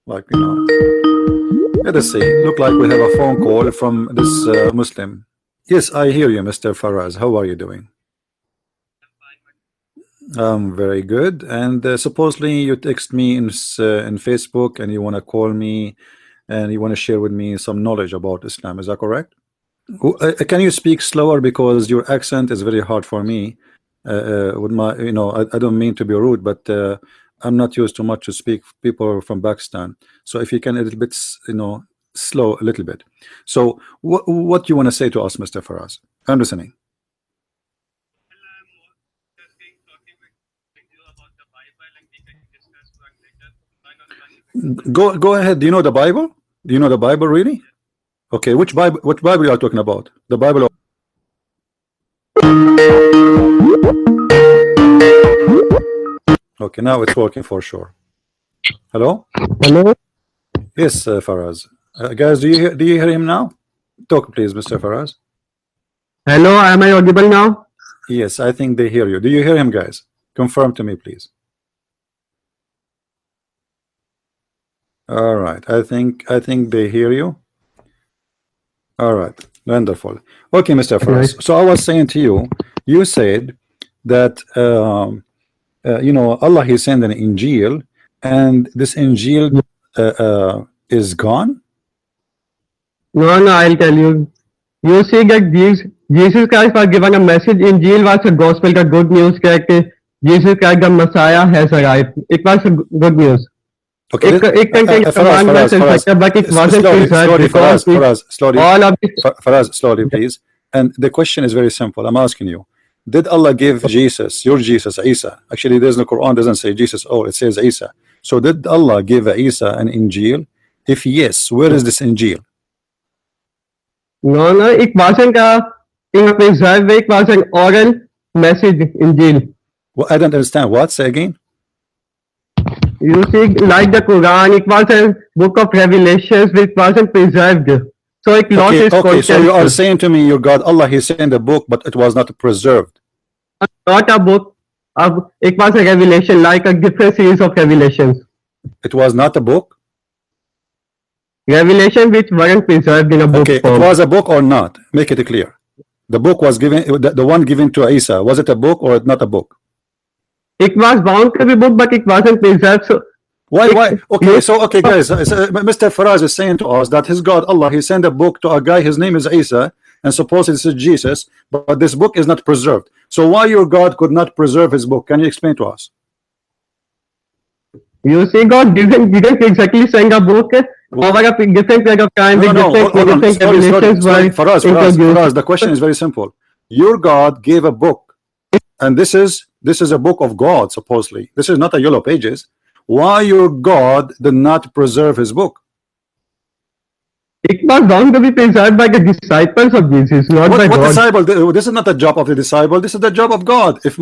Like, let us see. Look like we have a phone call from this Muslim. Yes, I hear you, Mr. Faraz. How are you doing? Very good. And supposedly you text me in Facebook, and you want to call me, and you want to share with me some knowledge about Islam. Is that correct? Can you speak slower, because your accent is very hard for me? With my, I don't mean to be rude, but I'm not used too much to speak people from Pakistan. So if you can a little bit, slow a little bit. So what do you want to say to us, Mr. Faraz? I'm listening. Go ahead. Do you know the Bible? Do you know the Bible really? Okay, which Bible? What Bible you are talking about? The Bible. Okay, now it's working for sure. Hello. Hello. Yes, Faraz. Guys, do you hear him now? Talk, please, Mr. Faraz. Hello. Am I audible now? Yes, I think they hear you. Do you hear him, guys? Confirm to me, please. All right. I think they hear you. All right. Wonderful. Okay, Mr. Faraz. So I was saying to you, you said that Allah, he sent an Injil, and this Injil is gone. No, I'll tell you. You see that Jesus Christ was given a message. Injil was a gospel, the good news that Jesus Christ, the Messiah, has arrived. It was good news. Okay, it can take Faraz, but it wasn't Faraz, slowly, please. And the question is very simple. I'm asking you, did Allah give Jesus, your Jesus, Isa? Actually, there's no Quran doesn't say Jesus. Oh, it says Isa. So did Allah give Isa an Injil? If yes, where is this Injil? No, it wasn't in a preserved way. It was an oral message, Injil. Well, I don't understand. What? Say again. You see, like the Quran, it was a book of revelations which wasn't preserved. So it lost its content. So you are saying to me, your God, Allah, he sent a book, but it was not preserved. Not a book. It was a revelation, like a different series of revelations. It was not a book? Revelation which weren't preserved in a book form. It was a book or not? Make it clear. The book was given, the one given to Isa, was it a book or not a book? It was bound to be book, but it wasn't preserved. So why? Okay, guys. Mr. Faraz is saying to us that his God, Allah, he sent a book to a guy. His name is Isa, and supposedly this is Jesus, but this book is not preserved. So why your God could not preserve his book? Can you explain to us? You see, God didn't exactly send a book over a different period of time. Faraz, the question is very simple. Your God gave a book, and this is a book of God, supposedly. This is not a yellow pages. Why your God did not preserve his book? It was bound to be preserved by the disciples of Jesus, not by God. Disciple? This is not the job of the disciple. This is the job of God. If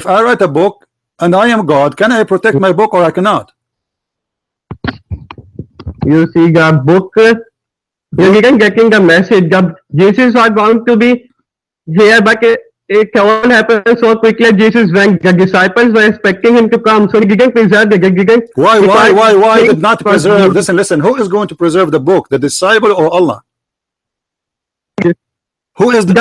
I write a book and I am God, can I protect my book or I cannot? You see, the book, you didn't getting the message. Jesus was bound to be here, but it all happened so quickly. Jesus went. The disciples were expecting him to come, so he didn't preserve it. Why did not preserve? Listen. Who is going to preserve the book? The disciple or Allah? Who is the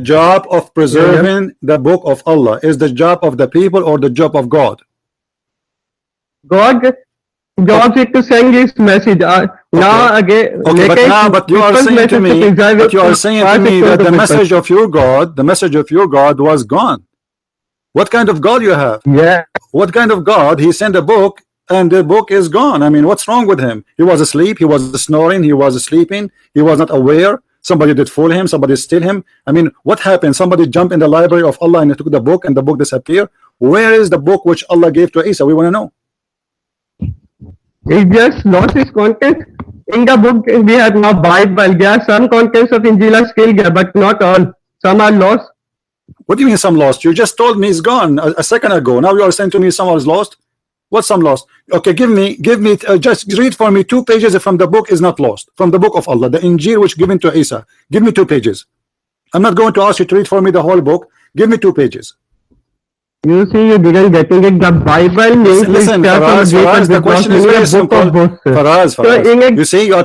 job of preserving the book of Allah? Is the job of the people or the job of God? God job is to send his message. Now again, but you are saying to me that the message of your God was gone. What kind of God you have? Yeah. What kind of God? He sent a book and the book is gone. I mean, what's wrong with him? He was asleep. He was snoring. He was sleeping. He was not aware. Somebody did fool him. Somebody steal him. I mean, what happened? Somebody jumped in the library of Allah and took the book, and the book disappeared. Where is the book which Allah gave to Isa? We want to know. He just lost his content. In the book, we have now Bible. There are some contents of Injil are still there, but not all. Some are lost. What do you mean some lost? You just told me it's gone a second ago. Now you are saying to me some is lost. What's some lost? Okay, give me. Just read for me 2 pages from the book is not lost. From the book of Allah, the Injil which given to Isa. Give me 2 pages. I'm not going to ask you to read for me the whole book. Give me 2 pages. You see, you didn't getting it. The Bible means Listen, Faraz, the question is very simple. Faraz, you see, you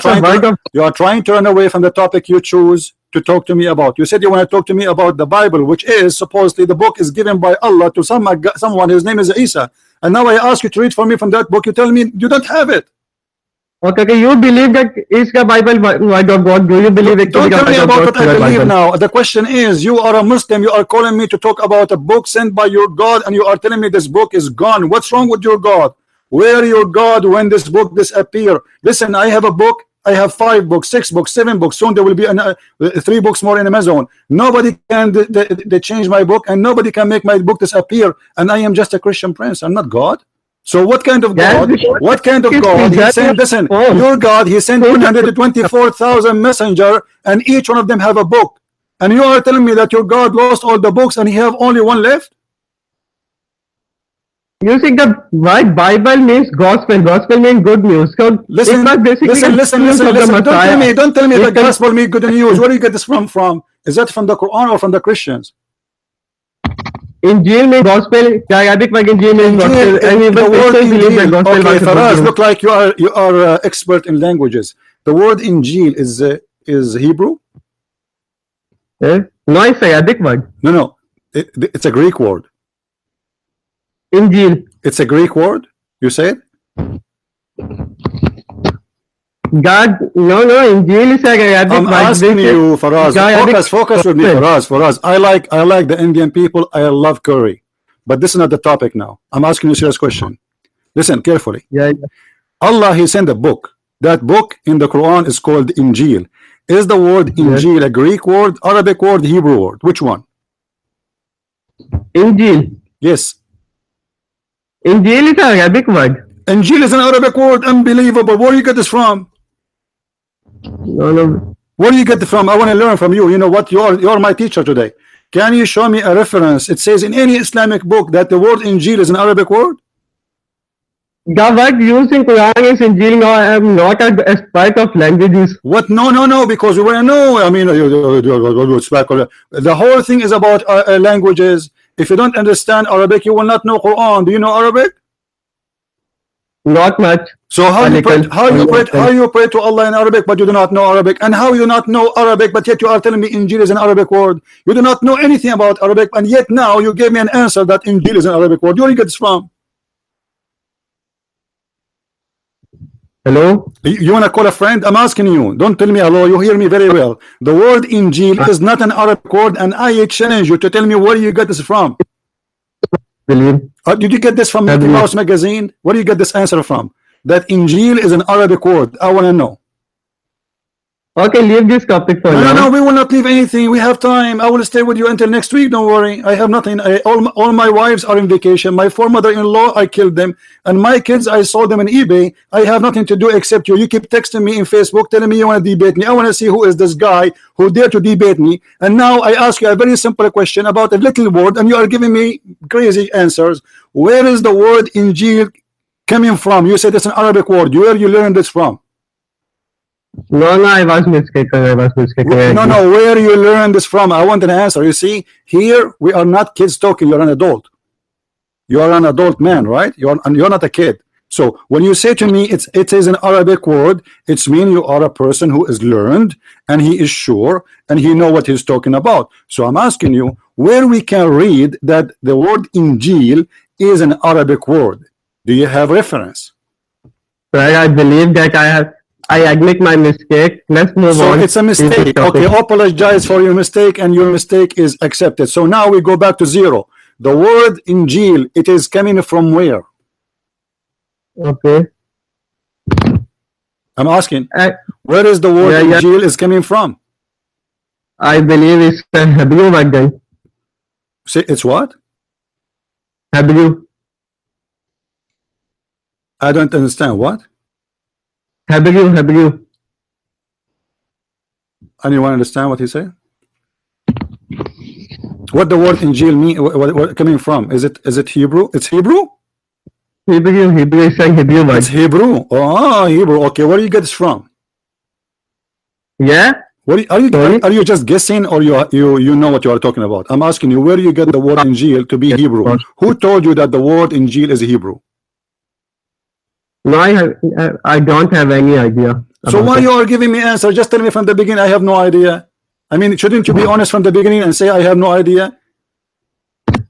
are trying to run away from the topic you choose to talk to me about. You said you want to talk to me about the Bible, which is supposedly the book is given by Allah to someone. His name is Isa, and now I ask you to read for me from that book. You tell me you don't have it. Okay, you believe that is the Bible word of God? Do you believe it? Don't tell me about what I believe now. The question is, you are a Muslim. You are calling me to talk about a book sent by your God, and you are telling me this book is gone. What's wrong with your God? Where your God when this book disappear? Listen, I have a book. I have 5 books, 6 books, 7 books. Soon there will be 3 books more in Amazon. Nobody can they change my book, and nobody can make my book disappear. And I am just a Christian prince. I'm not God. So what kind of God? What kind of God? He sent, listen, your God, he sent 124,000 messenger, and each one of them have a book. And you are telling me that your God lost all the books and he have only one left? You see, the word Bible means gospel. Gospel means good news. So listen. Don't tell me the gospel means good news. Where do you get this from? Is that from the Quran or from the Christians? Injil means gospel. The Arabic word Injil means gospel. And even Christians believe that gospel. Okay, Faraz, look like you are expert in languages. The word Injil is Hebrew? No, it's Arabic word. No, it's a Greek word. Injil. It's a Greek word. You said? God, no, Injil is a Arabic word. I'm asking you, Faraz. Focus with me, Faraz. I like the Indian people. I love curry, but this is not the topic now. I'm asking you a serious question. Listen carefully. Yeah. Allah, he sent a book. That book in the Quran is called Injil. Is the word Injil a Greek word, Arabic word, Hebrew word? Which one? Injil. Yes. Injil is an Arabic word. Injil is an Arabic word. Unbelievable. Where do you get this from? No. Where do you get it from? I want to learn from you. You know what? You're my teacher today. Can you show me a reference? It says in any Islamic book that the word Injil is an Arabic word? The word used in Quran is Injil. No, I am not an expert of languages. What? No, because we want to know. I mean, the whole thing is about languages. If you don't understand Arabic, you will not know Quran. Do you know Arabic? Not much. So how you pray to Allah in Arabic, but you do not know Arabic? And how you not know Arabic, but yet you are telling me Injil is an Arabic word? You do not know anything about Arabic, and yet now you gave me an answer that Injil is an Arabic word. Where do you get this from? Hello? You want to call a friend? I'm asking you. Don't tell me hello. You hear me very well. The word Injil is not an Arabic word, and I challenge you to tell me where you get this from. Did you get this from Mickey Mouse magazine? Where do you get this answer from? That Injil is an Arabic word. I want to know. Okay, leave this topic for now. No, we will not leave anything. We have time. I will stay with you until next week. Don't worry. I have nothing. All my wives are in vacation. My 4 mother-in-law, I killed them. And my kids, I sold them on eBay. I have nothing to do except you. You keep texting me in Facebook, telling me you want to debate me. I want to see who is this guy who dare to debate me. And now I ask you a very simple question about a little word, and you are giving me crazy answers. Where is the word Injil coming from? You said it's an Arabic word. Where you learned this from? No, I was mistaken. No, where you learn this from? I want an answer. You see, here we are not kids talking. You're an adult. You are an adult man, right? You're not a kid. So when you say to me it is an Arabic word, it's mean you are a person who is learned, and he is sure, and he know what he's talking about. So I'm asking you where we can read that the word Injil is an Arabic word. Do you have reference? Well, I believe that I admit my mistake. Let's move on. So it's a mistake. Okay, apologize for your mistake, and your mistake is accepted. So now we go back to zero. The word Injil, it is coming from where? Okay. I'm asking, where is the word Injil is coming from? I believe it's Hebrew word then. Say it's what? Hebrew. I don't understand. What? Hebrew. Anyone understand what he said? What the word Injil mean? What coming from? Is it Hebrew? It's Hebrew. Hebrew is a Hebrew word. It's Hebrew. Oh, Hebrew. Okay, where do you get this from? Yeah. What Sorry? are you just guessing, or you know what you are talking about? I'm asking you, where you get the word Injil to be Hebrew? Who told you that the word Injil is Hebrew? No, I don't have any idea. So why it. you are giving me answer? Just tell me from the beginning. I have no idea. I mean, shouldn't you be honest from the beginning and say I have no idea?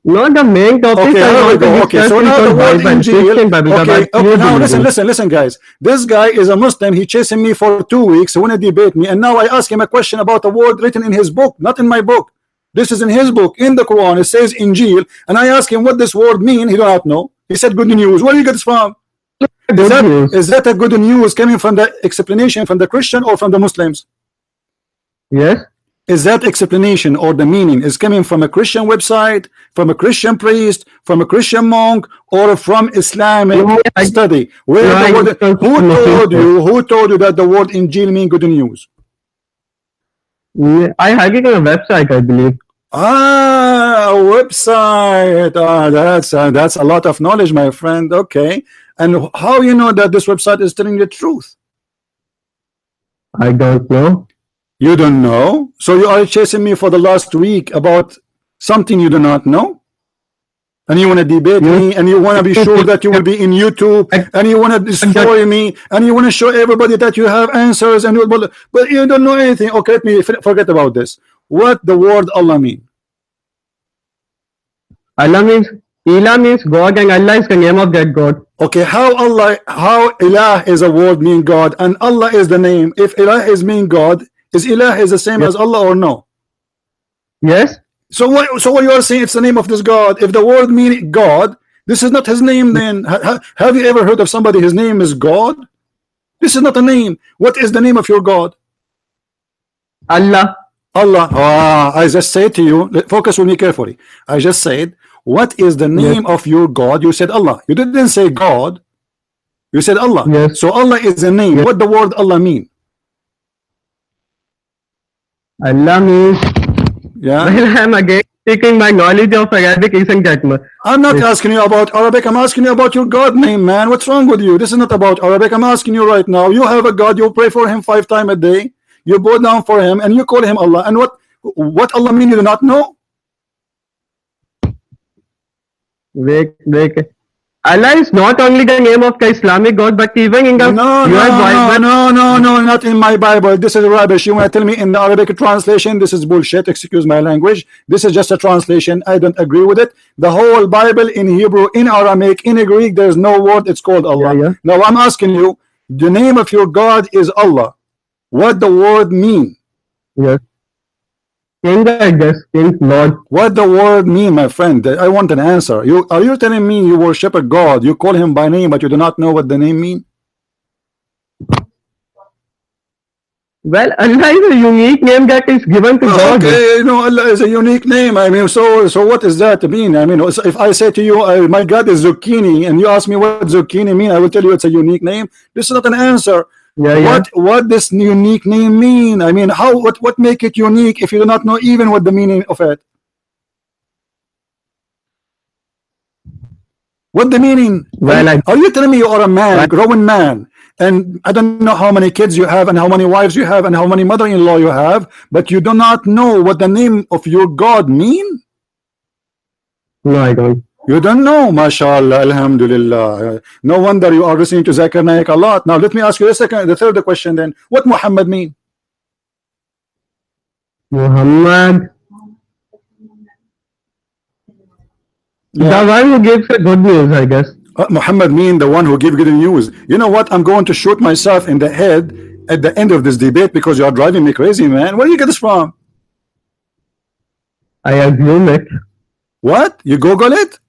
No, the main topic Okay, I here we want to go. discuss Okay, so is now the on word Bible, Injil. Christian Bible, the Okay, Bible you now believe in. listen, guys. This guy is a Muslim. He chasing me for 2 weeks. He want to debate me, and now I ask him a question about the word written in his book, not in my book. This is in his book, in the Quran. It says Injil, and I ask him what this word mean. He do not know. He said good news. Where do you get this from? Good news. Is that a good news coming from the explanation from the Christian or from the Muslims? Yes. Is that explanation or the meaning is coming from a Christian website, from a Christian priest, from a Christian monk, or from Islamic study? Where the word, who told you that the word Injil mean good news? I have it on a website, I believe. Ah, a website. Ah, that's a lot of knowledge, my friend. Okay, and how you know that this website is telling the truth? I don't know. You don't know, so you are chasing me for the last week about something you do not know, and you want to debate me, and you want to be sure that you will be in YouTube, and you want to destroy me, and you want to show everybody that you have answers, and but you don't know anything. Okay, let me forget about this. What the word Allah mean? Allah means Ilah means God, and Allah is the name of that God. Okay, how Ilah is a word mean God, and Allah is the name. If Ilah is mean God, is Ilah is the same as Allah or no? Yes. So what you are saying it's the name of this God? If the word mean God, this is not his name then. Have you ever heard of somebody his name is God? This is not a name. What is the name of your God? Allah. Allah. I just said to you, focus with me carefully. I just said, what is the name of your God? You said Allah. You didn't say God. You said Allah. Yes. So Allah is a name. What the word Allah mean? Allah means, yeah. Well, I'm again taking my knowledge of Arabic isn't that much. I'm not asking you about Arabic. I'm asking you about your God name, man. What's wrong with you? This is not about Arabic. I'm asking you right now. You have a God. You pray for him 5 times a day. You bow down for him, and you call him Allah. And what Allah mean? You do not know. Wait. Allah is not only the name of the Islamic God, but even in the Bible. No, not in my Bible. This is rubbish. You want to tell me in the Arabic translation? This is bullshit. Excuse my language. This is just a translation. I don't agree with it. The whole Bible in Hebrew, in Aramaic, in Greek, there's no word. It's called Allah. Now I'm asking you, the name of your God is Allah. What the word mean? Yes. King, I guess. King, Lord. What the word mean, my friend? I want an answer. Are you telling me you worship a God? You call him by name, but you do not know what the name mean? Well, Allah is a unique name that is given to God. Okay, you know, Allah is a unique name. I mean, so what does that mean? I mean, if I say to you, my God is zucchini, and you ask me what zucchini mean, I will tell you it's a unique name. This is not an answer. What this unique name mean? I mean, what make it unique if you do not know even what the meaning of it? What the meaning? Well, are you telling me you are a man, a grown man, and I don't know how many kids you have and how many wives you have and how many mother-in-law you have, but you do not know what the name of your God mean? No, I don't. You don't know, mashallah, alhamdulillah. No wonder you are listening to Zakir Naik a lot. Now let me ask you the third question then. What Muhammad mean? Muhammad, the one who gives the good news, I guess. Muhammad mean the one who gives good news. You know what? I'm going to shoot myself in the head at the end of this debate because you are driving me crazy, man. Where do you get this from? I assume it. What? You Google it?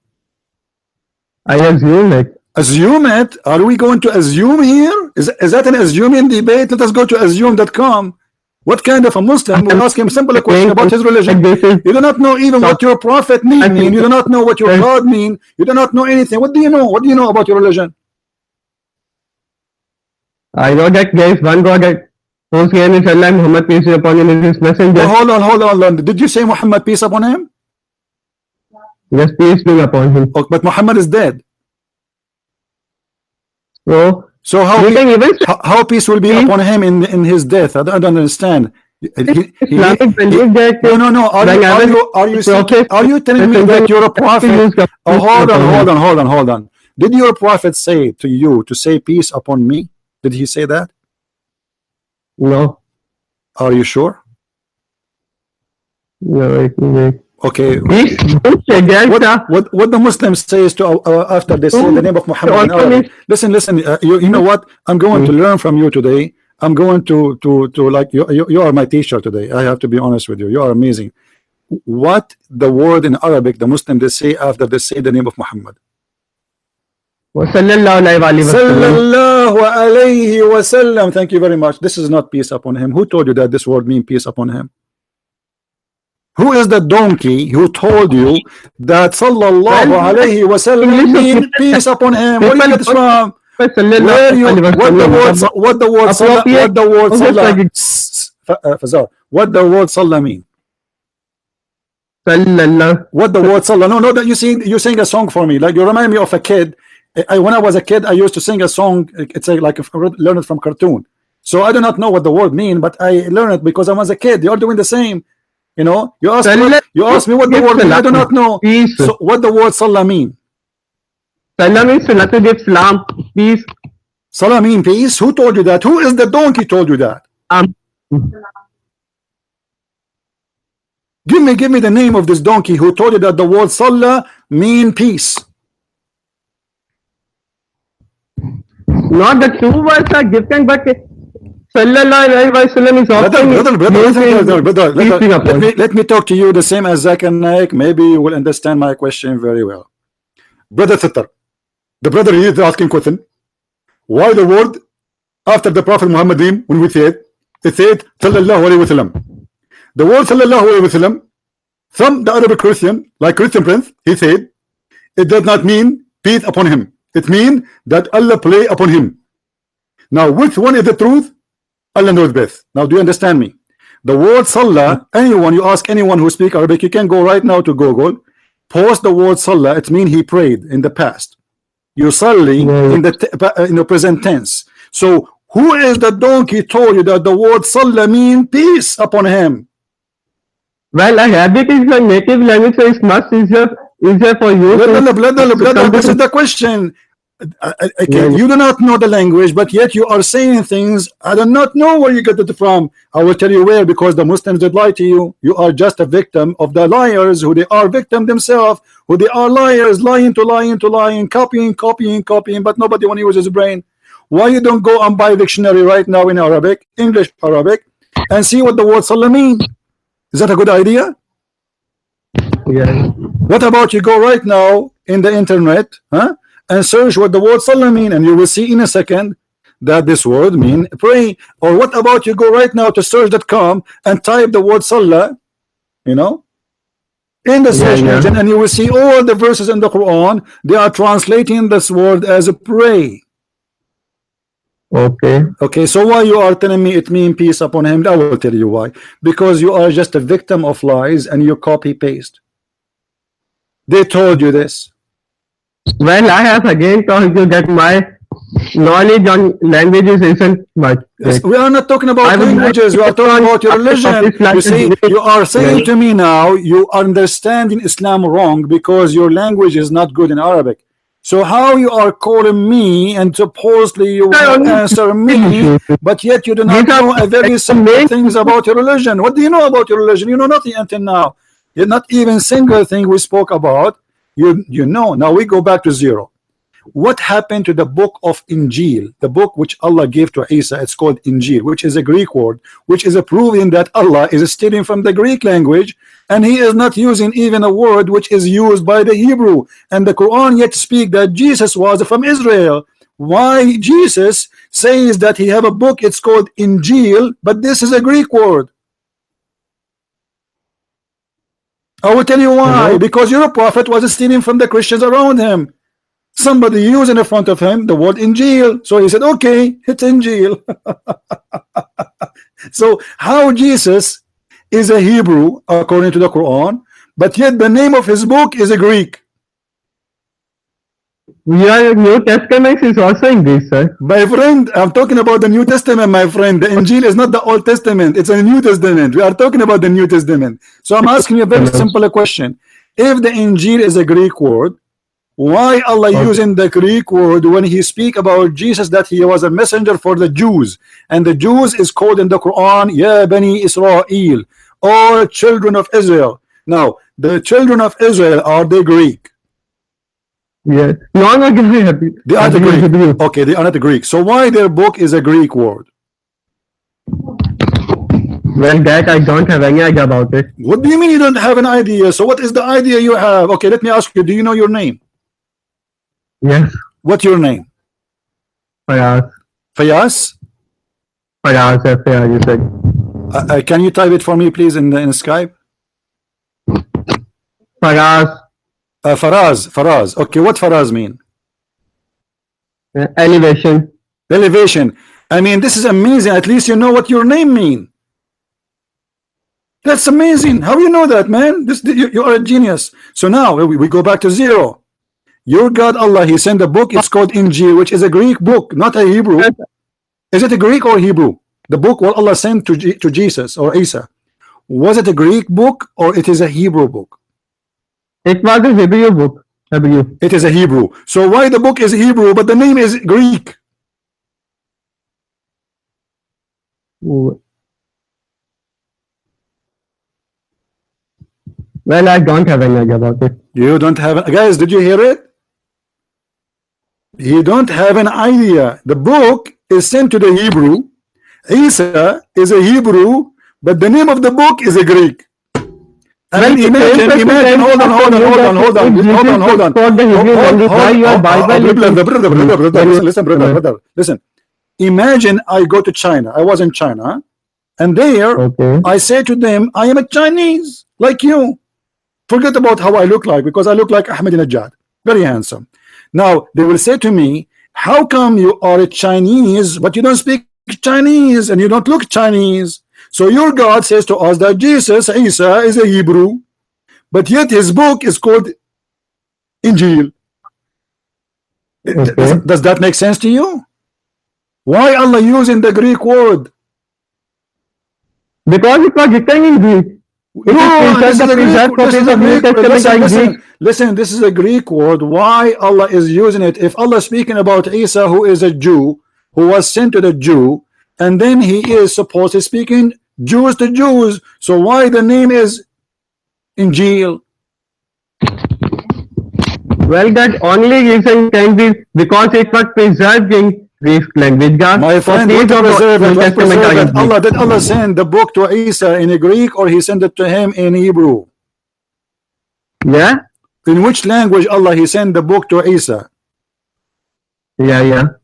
I assume it. Assume it? Are we going to assume here? Is that an assuming debate? Let us go to assume.com. What kind of a Muslim will ask him simple question about his religion? You do not know even what your prophet mean. You do not know what your God mean. You do not know anything. What do you know? What do you know about your religion? I know that there is one God that whose name is Allah, Muhammad peace be upon him, is his messenger. Oh, hold on. Did you say Muhammad peace upon him? Yes, peace be upon him. Oh, but Muhammad is dead. So how peace will be upon him in his death? I don't understand. Islamic belief that No. Are you telling me that you're a prophet? Oh, hold on. Did your prophet say to you to say peace upon me? Did he say that? No. Are you sure? No. Okay. What the Muslims says to after they say the name of Muhammad in Arabic. Listen. You know what? I'm going to learn from you today. I'm going to like you are my teacher today. I have to be honest with you. You are amazing. What the word in Arabic the Muslims they say after they say the name of Muhammad? Sallallahu alayhi wasallam. Thank you very much. This is not peace upon him. Who told you that this word means peace upon him? Who is the donkey who told you that sallallahu alayhi wasallam mean peace upon him? Where do you get this from? Where you what the word sallah mean? What the word sallah? No, that you sing a song for me. Like you remind me of a kid. When I was a kid, I used to sing a song. It's like learn it from cartoon. So I do not know what the word mean, but I learned it because I was a kid. You're doing the same. You know, you ask me what the word mean. I do not know. So what the word salah mean? Salah means to give salam, peace. Salah mean peace? Who told you that? Who is the donkey told you that? Give me the name of this donkey who told you that the word salah mean peace. Not the two words are different, but sallallahu alayhi wa sallam is brother, let me talk to you the same as Zakir Naik. Maybe you will understand my question very well. Brother Thitter, the brother is asking question. Why the word after the Prophet Muhammad when we say it said sallallahu alayhi wa sallam. The word sallallahu alayhi wa sallam, from the Arabic Christian, like Christian Prince, he said it does not mean peace upon him. It means that Allah play upon him. Now, which one is the truth? Allah knows best. Now, do you understand me? The word Salah, you ask anyone who speak Arabic, you can go right now to Google, post the word Salah. It means he prayed in the past. You Salli in the present tense. So, who is the donkey told you that the word Salah mean peace upon him? Well, Arabic is your native language, so it's much easier for you. This is the question. You do not know the language, but yet you are saying things. I do not know where you get it from. I will tell you where, because the Muslims did lie to you. You are just a victim of the liars, who they are victim themselves, who they are liars, lying, copying, but nobody want to use his brain. Why you don't go and buy a dictionary right now in Arabic, English Arabic, and see what the word Salah mean? Is that a good idea? Yeah. What about you go right now in the internet, and search what the word Salah mean, and you will see in a second that this word mean pray. Or what about you go right now to search.com and type the word Salah, in the search engine, and you will see all the verses in the Quran. They are translating this word as pray. Okay, so why you are telling me it mean peace upon him? I will tell you why. Because you are just a victim of lies and you copy paste. They told you this. Well, I have again told you that my knowledge on languages isn't much. Yes, we are not talking about languages. We are talking about your religion. You see, you are saying to me now you are understanding Islam wrong because your language is not good in Arabic. So how you are calling me and supposedly you will answer me, but yet you do not know a very simple things about your religion. What do you know about your religion? You know nothing until now. You're not even single thing we spoke about. You know. Now we go back to zero. What happened to the book of Injil, the book which Allah gave to Isa? It's called Injil, which is a Greek word, which is proving that Allah is stealing from the Greek language, and he is not using even a word which is used by the Hebrew. And the Quran yet speak that Jesus was from Israel. Why Jesus says that he have a book, it's called Injil, but this is a Greek word? I will tell you why. Because your prophet was stealing from the Christians around him. Somebody using in front of him the word Injil, so he said, okay, it's Injil. So how Jesus is a Hebrew according to the Quran, but yet the name of his book is a Greek? Your New Testament is also in Greek, sir. My friend, I'm talking about the New Testament, my friend. The Injil is not the Old Testament, it's a New Testament. We are talking about the New Testament. So I'm asking you a very simple question. If the Injil is a Greek word, why Allah using the Greek word when he speak about Jesus, that he was a messenger for the Jews, and the Jews is called in the Quran Ya Bani Israel, or children of Israel. Now the children of Israel, are they Greek? Yes. No, no, they are the Greek. Okay, they are not the Greek. So why their book is a Greek word? Well, that I don't have any idea about it. What do you mean you don't have an idea? So what is the idea you have? Okay, let me ask you, do you know your name? Yes. What's your name? Faraz. Faraz? Faraz, Faraz, you said. Can you type it for me, please, in Skype? Faraz. Faraz. Okay, what Faraz mean? Elevation. Elevation. I mean, this is amazing. At least you know what your name mean. That's amazing. How you know that, man? You are a genius. So now we go back to zero. Your God Allah, he sent a book. It's called Injil, which is a Greek book, not a Hebrew. Is it a Greek or Hebrew? The book what Allah sent to Jesus or Isa, was it a Greek book or it is a Hebrew book? It was a Hebrew book. Hebrew. It is a Hebrew. So why the book is Hebrew but the name is Greek? Well, I don't have any idea about it. You don't have, guys, did you hear it? You don't have an idea. The book is sent to the Hebrew. Isa is a Hebrew, but the name of the book is a Greek. I mean, imagine, hold on. Listen. Imagine I go to China. I was in China, and there I say to them, I am a Chinese, like you. Forget about how I look like, because I look like Ahmadinejad, very handsome. Now they will say to me, how come you are a Chinese but you don't speak Chinese and you don't look Chinese? So your God says to us that Jesus, Isa, is a Hebrew, but yet his book is called Injil. Does that make sense to you? Why Allah using the Greek word? Because it was written in Greek. Listen, this is a Greek word. Why Allah is using it? If Allah is speaking about Isa, who is a Jew, who was sent to the Jew, and then he is supposed to speaking Jews to Jews, so why the name is Injil? Well, that only reason can be because it was preserved in Greek language. My friend, what preserve it? Allah, did Allah send the book to Isa in Greek, or he sent it to him in Hebrew? Yeah. In which language Allah he sent the book to Isa? Yeah.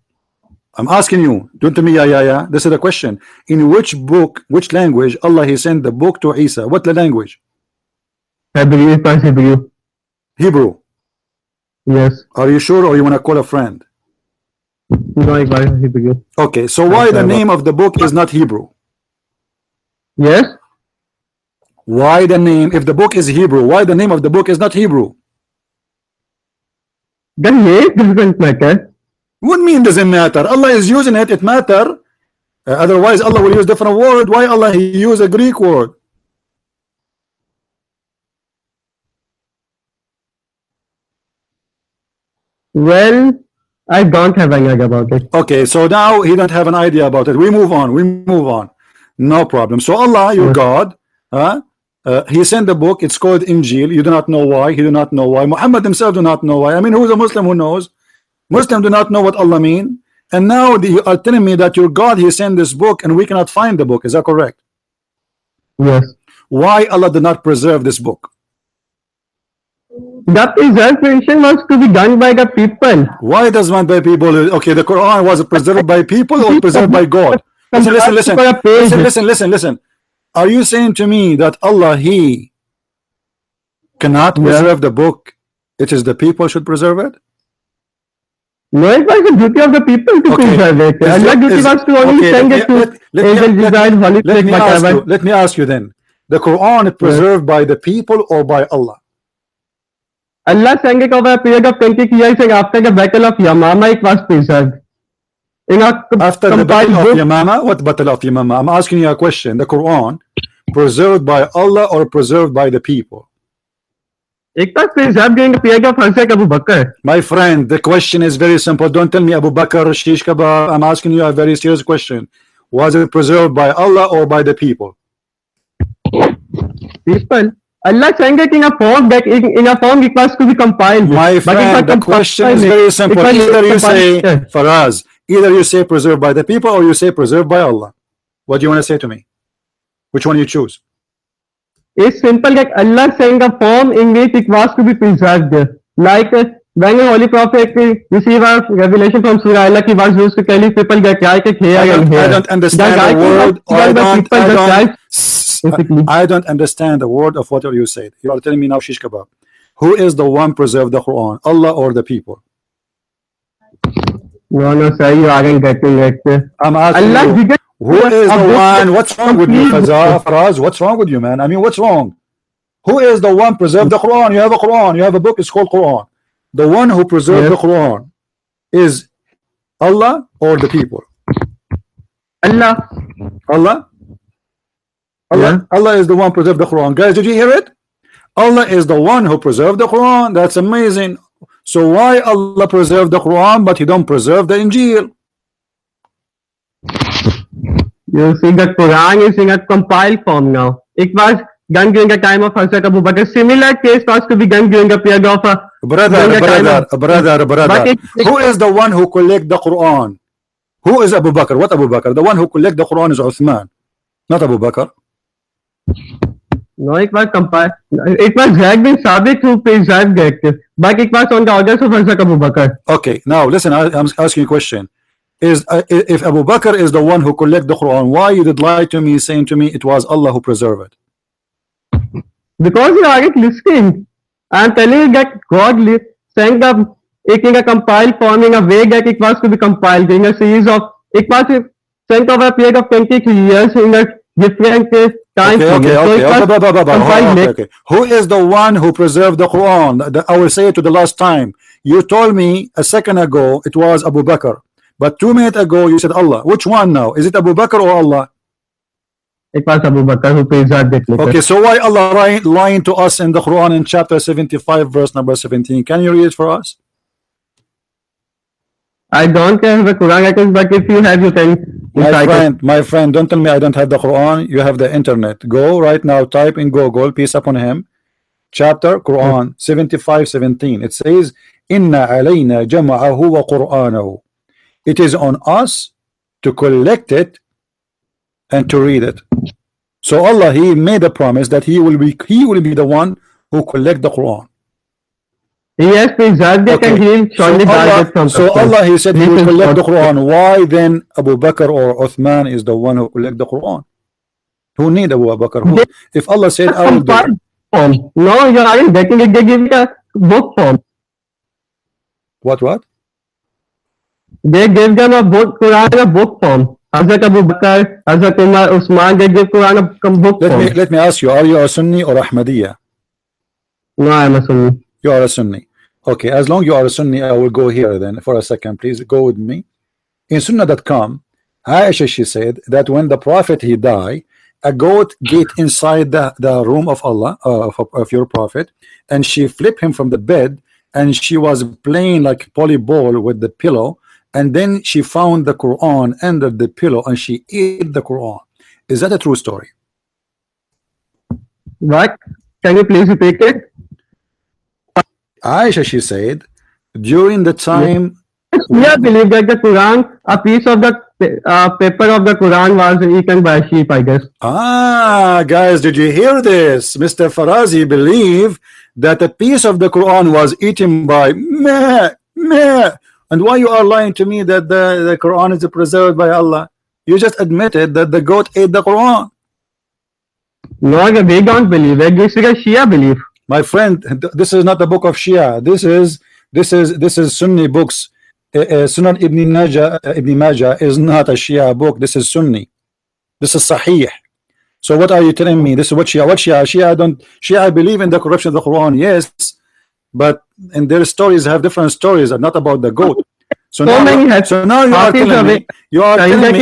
I'm asking you. Don't tell me yeah. This is the question. In which book, which language Allah he sent the book to Isa? What the language? Hebrew. Hebrew. Yes. Are you sure, or you want to call a friend? No, I got Hebrew. Okay, so why the name of the book is not Hebrew? Yes. Why the name, if the book is Hebrew, why the name of the book is not Hebrew? The name doesn't matter. What mean doesn't matter? Allah is using it, it matter. Otherwise Allah will use different word. Why Allah he use a Greek word? Well, I don't have any idea about it. Okay, so now he don't have an idea about it. We move on. No problem. So Allah, your God, he sent the book. It's called Injil. You do not know why. He do not know why. Muhammad himself do not know why. I mean, who is a Muslim who knows? Muslim do not know what Allah mean. And now you are telling me that your God he sent this book and we cannot find the book. Is that correct? Yes. Why Allah did not preserve this book? The preservation was to be done by the people. Why does one by people? Okay, the Quran was preserved by people or preserved by God? Listen. Are you saying to me that Allah he cannot preserve the book? It is the people should preserve it? No, it was the duty of the people to preserve it. Allah duty was to only send it to let me ask you then. The Quran is preserved by the people or by Allah? Allah sang it over a period of 20 years and after the battle of Yamama it was preserved. In a After the compiled battle of book, Yamama, what battle of Yamama? I'm asking you a question. The Quran, preserved by Allah or preserved by the people? it was preserved during the period of Hazrat Abu Bakr. My friend, the question is very simple. Don't tell me Abu Bakr, shish kebab. I'm asking you a very serious question. Was it preserved by Allah or by the people? People. Allah sang it in a form that in a form it was to be compiled. My friend, the question is very simple. Either you say, Faraz, either you say preserved by the people or you say preserved by Allah. What do you want to say to me? Which one you choose? It's simple that Allah sang a form in which it was to be preserved. Like when the Holy Prophet received a revelation from Surah Allah, he was used to tell his people that right here and here. I don't understand the word. I don't understand the word of what you said. You are telling me now shish kebab. Who is the one preserved the Quran? Allah or the people? No, sir, you aren't getting it. I'm asking Allah you, who is the one? What's wrong with you, Faraz? What's wrong with you, man? I mean, what's wrong? Who is the one preserved the Quran? You have a Quran. You have a book. It's called Quran. The one who preserved the Quran is Allah or the people? Allah. Allah. Allah, Allah is the one who preserved the Quran. Guys, did you hear it? Allah is the one who preserved the Quran. That's amazing. So why Allah preserved the Quran but he don't preserve the Injil? You see, the Quran is in a compiled form now. It was done during the time of Hazrat Abu Bakr. Similar case was to be done during the period of brother. Who is the one who collect the Quran? Who is Abu Bakr? What Abu Bakr? The one who collect the Quran is Uthman, not Abu Bakr. No, it was compiled. It was Zaid bin Sabit who preserved it, but it was on the orders of Hazrat Abu Bakr. Okay, now listen, I'm asking you a question. Is if Abu Bakr is the one who collect the Quran, why you did lie to me saying to me it was Allah who preserved it? Because you aren't listening. I'm telling you that God sent it in a compiled form in a way that it was to be compiled in a series of. It was sent over a period of 23 years in a different time. Okay. Who is the one who preserved the Quran? I will say it to the last time. You told me a second ago it was Abu Bakr, but 2 minutes ago you said Allah. Which one now? Is it Abu Bakr or Allah? It was Abu Bakr who preserved it. Okay, so why Allah lying to us in the Quran in chapter 75 verse number 17? Can you read it for us? I don't have the Quran, but if you have, you can. My friend, don't tell me I don't have the Quran. You have the internet. Go right now, type in Google, peace upon him, chapter Quran 75:17. It says, Inna alayna jama'ahu wa Qur'anahu. It is on us to collect it and to read it. So Allah, he made a promise that he will be the one who collect the Quran. He has preserved it and he will surely guide it from. So Allah, he said he will collect the Quran. Why then Abu Bakr or Uthman is the one who collect the Quran? Who need Abu Bakr? If Allah said I will do it. No, you aren't getting it. They give it a book form. What? They gave them a book, Quran, a book form. Hazrat Abu Bakr, Hazrat Umar, Usman, they give Quran a book form. Let me ask you, are you a Sunni or Ahmadiyya? No, I am a Sunni. You are a Sunni. Okay, as long you are a Sunni, I will go here then for a second. Please go with me. In Sunnah.com, Aisha, she said that when the Prophet he died, a goat get inside the room of Allah, of your Prophet, and she flipped him from the bed, and she was playing like volleyball with the pillow, and then she found the Quran under the pillow and she ate the Quran. Is that a true story? What? Can you please repeat it? Aisha, she said, during the time. I believe that the Quran, a piece of the paper of the Quran was eaten by a sheep, I guess. Guys, did you hear this? Mr. Farazi believe that a piece of the Quran was eaten by meh. And why you are lying to me that the Quran is preserved by Allah? You just admitted that the goat ate the Quran. No, they don't believe it. This is a Shia belief. My friend, this is not the book of Shia. This is Sunni books. Sunan Ibn Majah is not a Shia book. This is Sunni. This is Sahih. So what are you telling me? This is what Shia? What Shia? Shia believe in the corruption of the Quran. Yes, but and their stories have different stories and not about the goat. So So many now, so now you are telling me,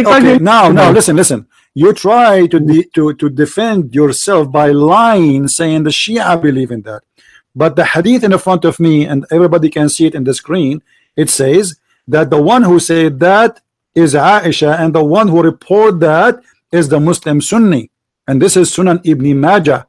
okay, now listen. You try to defend yourself by lying, saying the Shia believe in that. But the hadith in front of me, and everybody can see it in the screen, it says that the one who said that is Aisha, and the one who report that is the Muslim Sunni, and this is Sunan Ibn Majah.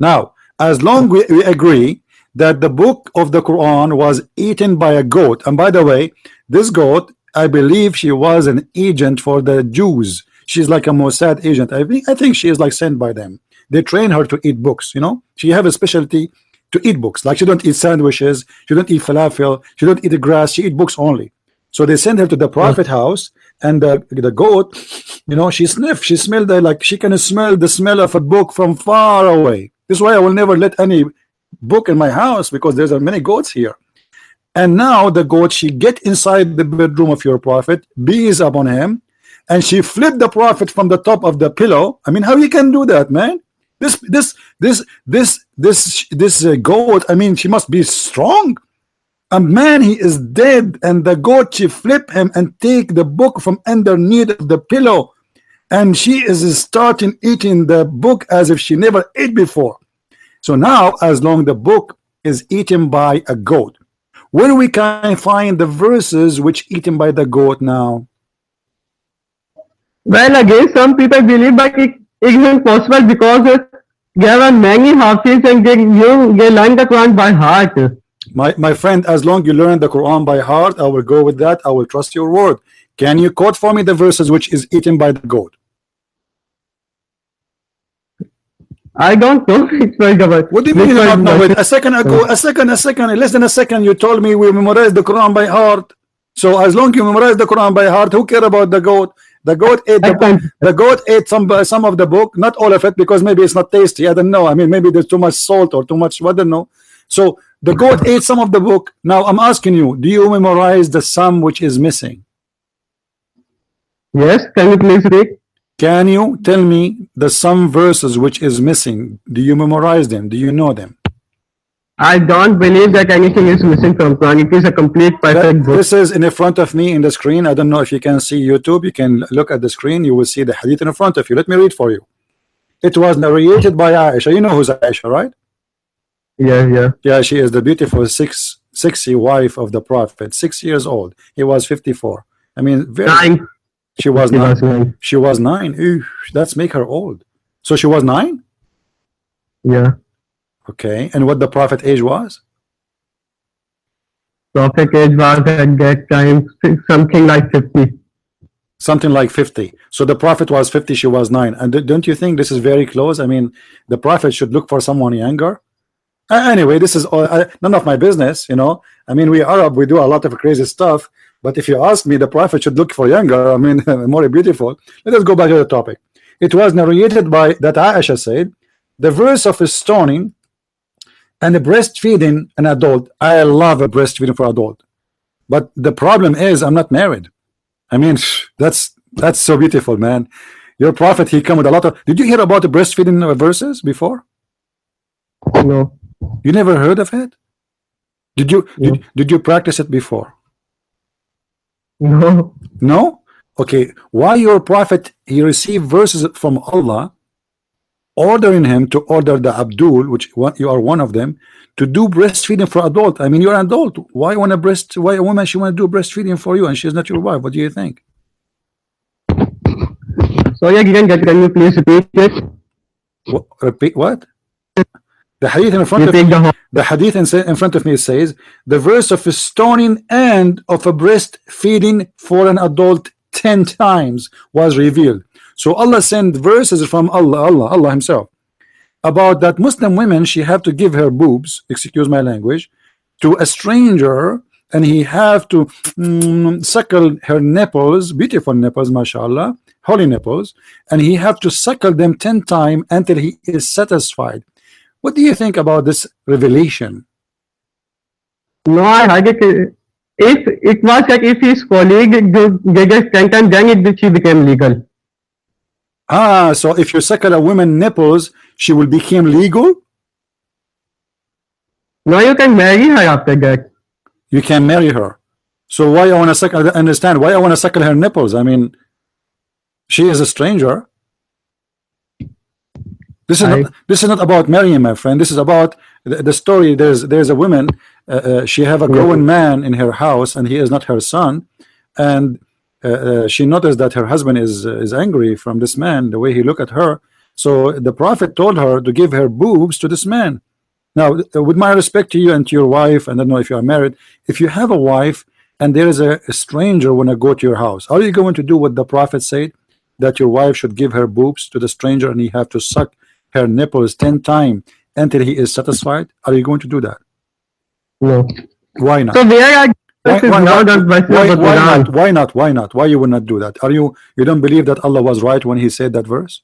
Now, as long we agree that the book of the Quran was eaten by a goat, and by the way, this goat, I believe she was an agent for the Jews. She's like a Mossad agent. I think she is like sent by them. They train her to eat books, you know. She have a specialty to eat books. Like she don't eat sandwiches, she don't eat falafel, she don't eat grass, she eat books only. So they send her to the Prophet house, and the goat, you know, she sniffed, she smelled like she can smell the smell of a book from far away. This is why I will never let any book in my house, because there's many goats here. And now the goat, she get inside the bedroom of your Prophet, bees upon him, and she flipped the Prophet from the top of the pillow. I mean, how you can do that, man? This goat, I mean, she must be strong. A man, he is dead, and the goat, she flip him and take the book from underneath the pillow, and she is starting eating the book as if she never ate before. So now, as long the book is eaten by a goat, where we can find the verses which eaten by the goat now? Well, again, some people believe that it isn't possible because there are many Hafiz and they learn the Quran by heart. My friend, as long you learn the Quran by heart, I will go with that. I will trust your word. Can you quote for me the verses which is eaten by the goat? I don't know. What do you mean you don't know it? A second ago, less than a second, you told me we memorize the Quran by heart. So as long you memorize the Quran by heart, who care about the goat? The goat ate the goat ate some of the book, not all of it, because maybe it's not tasty. I don't know. I mean, maybe there's too much salt or too much. I don't know. So the goat ate some of the book. Now I'm asking you, do you memorize the sum which is missing? Yes. Can you please read? Can you tell me the some verses which is missing? Do you memorize them? Do you know them? I don't believe that anything is missing from Quran. It is a complete perfect book. This is in front of me in the screen. I don't know if you can see YouTube. You can look at the screen. You will see the hadith in front of you. Let me read for you. It was narrated by Aisha. You know who's Aisha, right? Yeah, she is the beautiful sexy wife of the Prophet. 6 years old. He was 54. I mean, Nine. She was 9. She was 9. Ew, that's make her old. So she was 9? Yeah. Okay. And what the Prophet age was? Prophet age was at that time something like 50. Something like 50. So the Prophet was 50, she was 9. And don't you think this is very close? I mean, the Prophet should look for someone younger. Anyway, this is all, none of my business, you know. I mean, we Arab, we do a lot of crazy stuff. But if you ask me, the Prophet should look for younger, I mean, more beautiful. Let us go back to the topic. It was narrated by that Aisha said, the verse of stoning and the breastfeeding an adult. I love a breastfeeding for adult. But the problem is I'm not married. I mean, that's so beautiful, man. Your Prophet, he come with a lot of. Did you hear about the breastfeeding verses before? No. You never heard of it? Did you practice it before? No. No? Okay. Why your Prophet, he received verses from Allah ordering him to order the Abdul, which you are one of them, to do breastfeeding for adult. I mean, you're an adult. Why a woman she want to do breastfeeding for you and she's not your wife? What do you think? Sorry, I didn't get. Can you please repeat it? Repeat what? The hadith in front of me, the hadith in front of me says the verse of a stoning and of a breastfeeding for an adult 10 times was revealed. So Allah sent verses from Allah himself about that Muslim women, she have to give her boobs, excuse my language, to a stranger, and he have to suckle her nipples, beautiful nipples, mashallah, holy nipples, and he have to suckle them 10 times until he is satisfied. What do you think about this revelation? No, I heard it. If it was like if his colleague did it 10 times, then she became legal. So if you suckle a woman nipples, she will become legal? No, you can marry her after that. You can marry her. So why I want to suckle? I don't understand why I want to suckle her nipples. I mean, she is a stranger. This is not about marrying, my friend. This is about the story. There's a woman. She have a grown man in her house, and he is not her son. And she noticed that her husband is angry from this man, the way he look at her. So the Prophet told her to give her boobs to this man. Now, with my respect to you and to your wife, and I don't know if you are married, if you have a wife and there is a stranger when I go to your house, are you going to do what the Prophet said, that your wife should give her boobs to the stranger and he have to suck her nipples 10 times until he is satisfied? Are you going to do that? No. Why not? So where are Why not? Why not? Why you will not do that? Are you don't believe that Allah was right when he said that verse?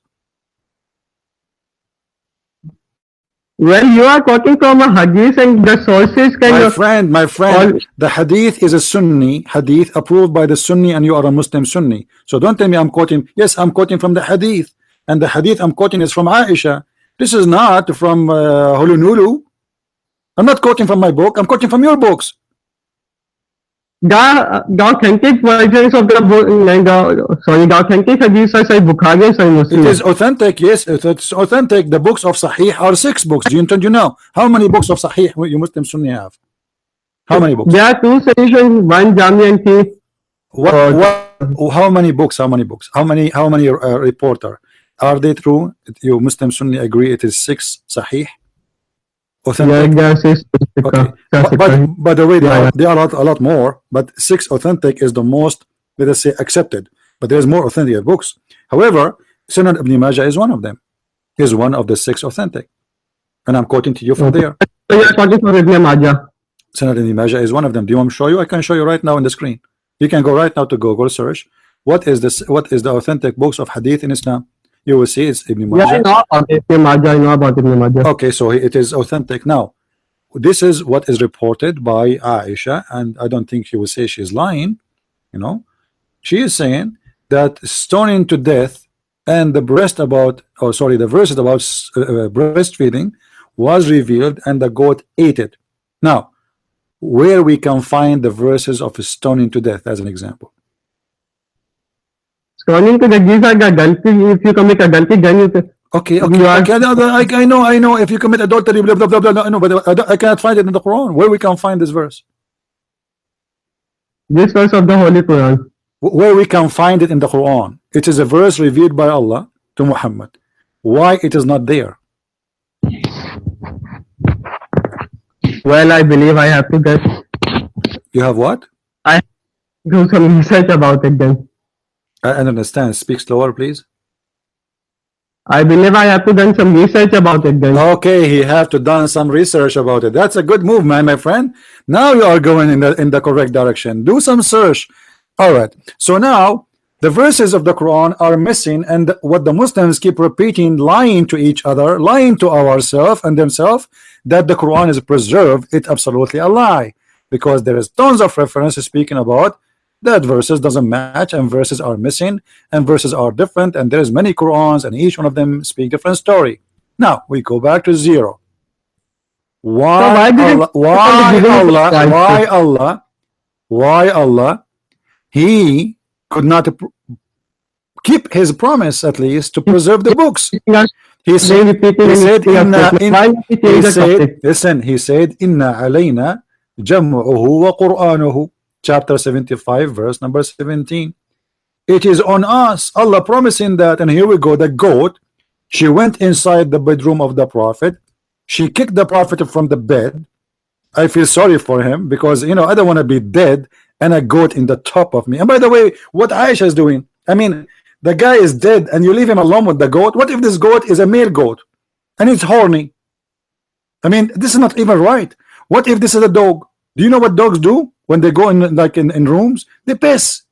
Well, you are quoting from a hadith, and the sources kind of. My friend, the hadith is a Sunni hadith approved by the Sunni, and you are a Muslim Sunni. So don't tell me I'm quoting. Yes, I'm quoting from the hadith, and the hadith I'm quoting is from Aisha. This is not from Hulunulu. I'm not quoting from my book. I'm quoting from your books. The authentic versions of the book, the authentic hadiths are Sahih Bukhari and Sahih Muslim. It is authentic, yes, it's authentic. The books of Sahih are 6 books. Do you know how many books of Sahih you Muslim Sunni have? How many books? There are 2 Sahih, 1 Jami and 3. How many books? How many reporter? Are they true? You Muslim Sunni agree it is 6 Sahih? Authentic. Okay. By the way, there are a lot more, but 6 authentic is the most, let us say, accepted. But there's more authentic books. However, Sunan Ibn Majah is one of them. Is one of the 6 authentic, and I'm quoting to you from there. So you're quoting from Ibn Majah. Sunan Ibn Majah is one of them. Do you want me to show you? I can show you right now on the screen. You can go right now to Google, search what is the authentic books of hadith in Islam. You will see it's Ibn Majah. Yeah, I know about Ibn Majah. Okay, so it is authentic. Now, this is what is reported by Aisha, and I don't think she will say she's lying. You know, she is saying that stoning to death and the verses about breastfeeding was revealed, and the goat ate it. Now, where we can find the verses of stoning to death as an example? Stoning to death, these are the adultery. If you commit adultery, then you can. Okay. I know. If you commit adultery, blah blah blah blah. I know, but I cannot find it in the Quran. Where we can find this verse? This verse of the Holy Quran. Where we can find it in the Quran? It is a verse revealed by Allah to Muhammad. Why it is not there? Well, I believe I have to get. You have what? I do some research about it then. I don't understand. Speak slower, please. I believe I have to done some research about it then. Okay, he have to done some research about it. That's a good move, my friend. Now you are going in the correct direction. Do some search. All right. So now the verses of the Quran are missing, and what the Muslims keep repeating, lying to each other, lying to ourselves and themselves, that the Quran is preserved. It's absolutely a lie, because there is tons of references speaking about that verses doesn't match, and verses are missing, and verses are different, and there's many Qurans, and each one of them speak different story. Now we go back to zero. Why Allah he could not keep his promise, at least to preserve the books? He said inna alayna jam'uhu wa qur'anuhu, chapter 75 verse number 17. It is on us, Allah promising that. And here we go, the goat, she went inside the bedroom of the Prophet, she kicked the Prophet from the bed. I feel sorry for him, because I don't want to be dead and a goat in the top of me. And by the way, what Aisha is doing, I mean, the guy is dead and you leave him alone with the goat. What if this goat is a male goat and it's horny? I mean, this is not even right. What if this is a dog? Do you know what dogs do when they go in rooms? They piss.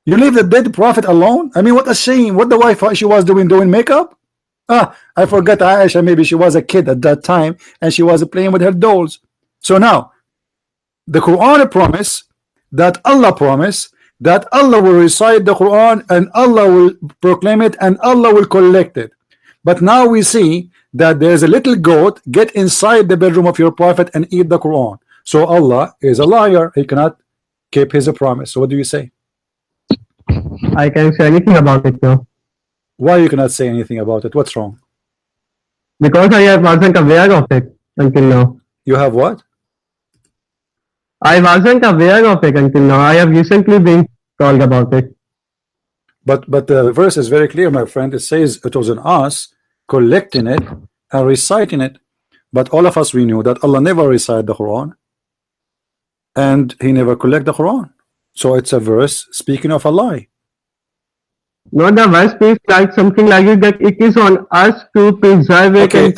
You leave the dead Prophet alone? I mean, what a shame. What the wife, she was doing makeup? I forgot Aisha, maybe she was a kid at that time and she was playing with her dolls. So now the Quran promise that Allah promised that Allah will recite the Quran and Allah will proclaim it and Allah will collect it. But now we see that there's a little goat get inside the bedroom of your prophet and eat the Quran. So Allah is a liar. He cannot keep his promise. So what do you say? I can't say anything about it now. Why you cannot say anything about it? What's wrong? Because I wasn't aware of it until now. You have what? I wasn't aware of it until now. I have recently been told about it. But the verse is very clear, my friend. It says it was an us collecting it and reciting it. But all of us, we knew that Allah never recited the Quran and he never collect the Quran. So it's a verse speaking of a lie. No, the verse speaks like something like it, that it is on us to preserve it. Okay,